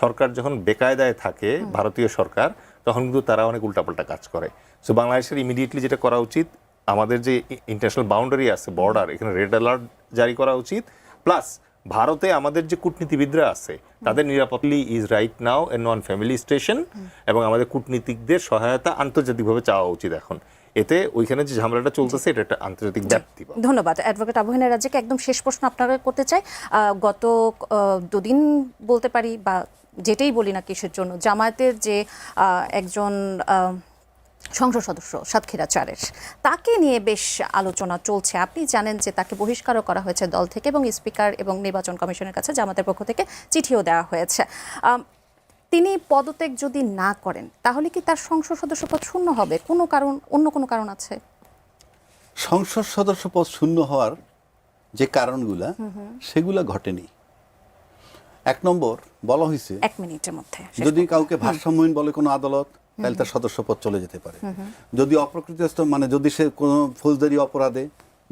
সরকার যখন বেকায়দায় থাকে ভারতীয় সরকার, তখন কিন্তু তারা অনেক উল্টাপাল্টা কাজ করে। সো বাংলাদেশের ইমিডিয়েটলি যেটা করা উচিত, আমাদের যে ইন্টারন্যাশনাল বাউন্ডারি আছে, বর্ডার, এখানে রেড অ্যালার্ট জারি করা উচিত, প্লাস ভারতে আমাদের যে কূটনীতিবিদরা আছে তাদের নিরাপত্তা is right now A non family station, এবং আমাদের কূটনীতিকদের সহায়তা আন্তর্জাতিকভাবে চাওয়া উচিত এখন। এতে ওইখানে যে ঝামেলাটা চলতেছে এটা একটা আন্তর্জাতিক ব্যাপ্তি।
ধন্যবাদ। অ্যাডভোকেট আবু হেনা রাজ্জাক, একদম শেষ প্রশ্ন আপনারা করতে চাই। গত দুদিন বলতে পারি বা যেটাই বলি না কিসের জন্য, জামায়াতের যে একজন সংসদ সদস্য সাতক্ষীরা 4-এর, তাকে নিয়ে বেশ আলোচনা চলছে। আপনি জানেন যে তাকে বহিষ্কারও করা হয়েছে দল থেকে, এবং স্পিকার এবং নির্বাচন কমিশনের কাছে জামাতের পক্ষ থেকে চিঠিও দেওয়া হয়েছে। তিনি পদত্যাগ যদি না করেন তাহলে কি তার সংসদ সদস্য পদ শূন্য হবে? কোনো কারণ, অন্য কোনো কারণ আছে?
সংসদ সদস্য পদ শূন্য হওয়ার যে কারণগুলা সেগুলা ঘটেনি। 1 নম্বর বলা হয়েছে
1 মিনিটের মধ্যে
যদি কাউকে ভারসাম্যহীন বলে কোনো আদালত, তাহলে তার সদস্যপদ চলে যেতে পারে। যদি অপ্রকৃতিস্থ মানে যদি সে কোনো ফৌজদারি অপরাধে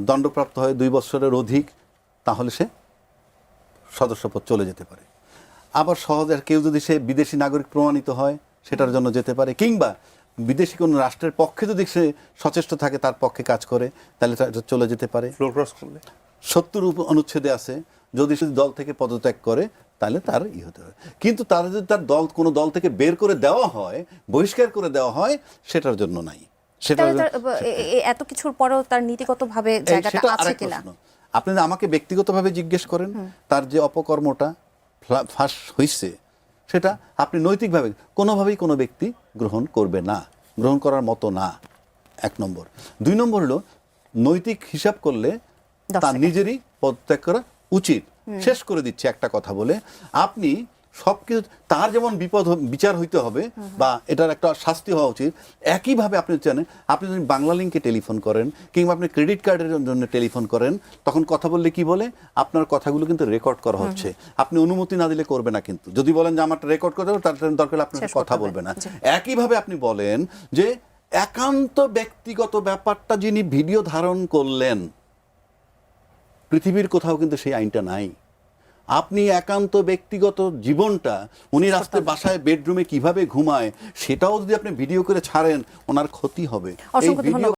দণ্ডপ্রাপ্ত হয় 2 বছরের অধিক, তাহলে সে সদস্যপদ চলে যেতে পারে। আবার সহজে কেউ যদি সে বিদেশি নাগরিক প্রমাণিত হয় সেটার জন্য যেতে পারে, কিংবা বিদেশি কোনো রাষ্ট্রের পক্ষে যদি সে সচেষ্ট থাকে, তার পক্ষে কাজ করে, তাহলে এটা চলে যেতে পারে।
ফ্লোর ক্রস করলে
70 অনুচ্ছেদে আছে, যদি সে দল থেকে পদত্যাগ করে তাহলে তার হতে হবে। কিন্তু তার যদি তার কোনো দল থেকে বের করে দেওয়া হয়, বহিষ্কার করে দেওয়া হয়, সেটার জন্য নাই। সেটা
তাহলে এত কিছুর পরেও তার নীতিগতভাবে জায়গাটা
সেটা
আছে
আরেক
কিনা?
প্রশ্ন। আপনি আমাকে ব্যক্তিগতভাবে জিজ্ঞেস করেন, তার যে অপকর্মটা ফাঁস হয়েছে সেটা আপনি নৈতিকভাবে কোনোভাবেই কোনো ব্যক্তি গ্রহণ করবে না, গ্রহণ করার মতো না, 1 নম্বর। 2 নম্বর হলো নৈতিক হিসাব করলে তার নিজেরই পদত্যাগ করা উচিত। শেষ করে দিচ্ছে একটা কথা বলে, আপনি সবকিছু তার যেমন বিচার হইতে হবে বা এটার একটা শাস্তি হওয়া উচিত, একইভাবে আপনি জানেন, আপনি যদি বাংলা লিংকে টেলিফোন করেন কিংবা আপনি ক্রেডিট কার্ডের জন্য টেলিফোন করেন, তখন কথা বললে কি বলে, আপনার কথাগুলো কিন্তু রেকর্ড করা হচ্ছে, আপনি অনুমতি না দিলে করবে না। কিন্তু যদি বলেন যে আমার রেকর্ড করে দেবো, তার দরকার আপনার কথা বলবে না। একইভাবে আপনি বলেন যে একান্ত ব্যক্তিগত ব্যাপারটা যিনি ভিডিও ধারণ করলেন, পৃথিবীর কোথাও কিন্তু সেই আইনটা নাই। আপনি একান্ত ব্যক্তিগত জীবনটা, উনি রাস্তায় বাসায় বেডরুমে কিভাবে ঘুমায়, সেটাও যদি আপনি ভিডিও করে ছাড়েন, ওনার ক্ষতি হবে। এই ভিডিও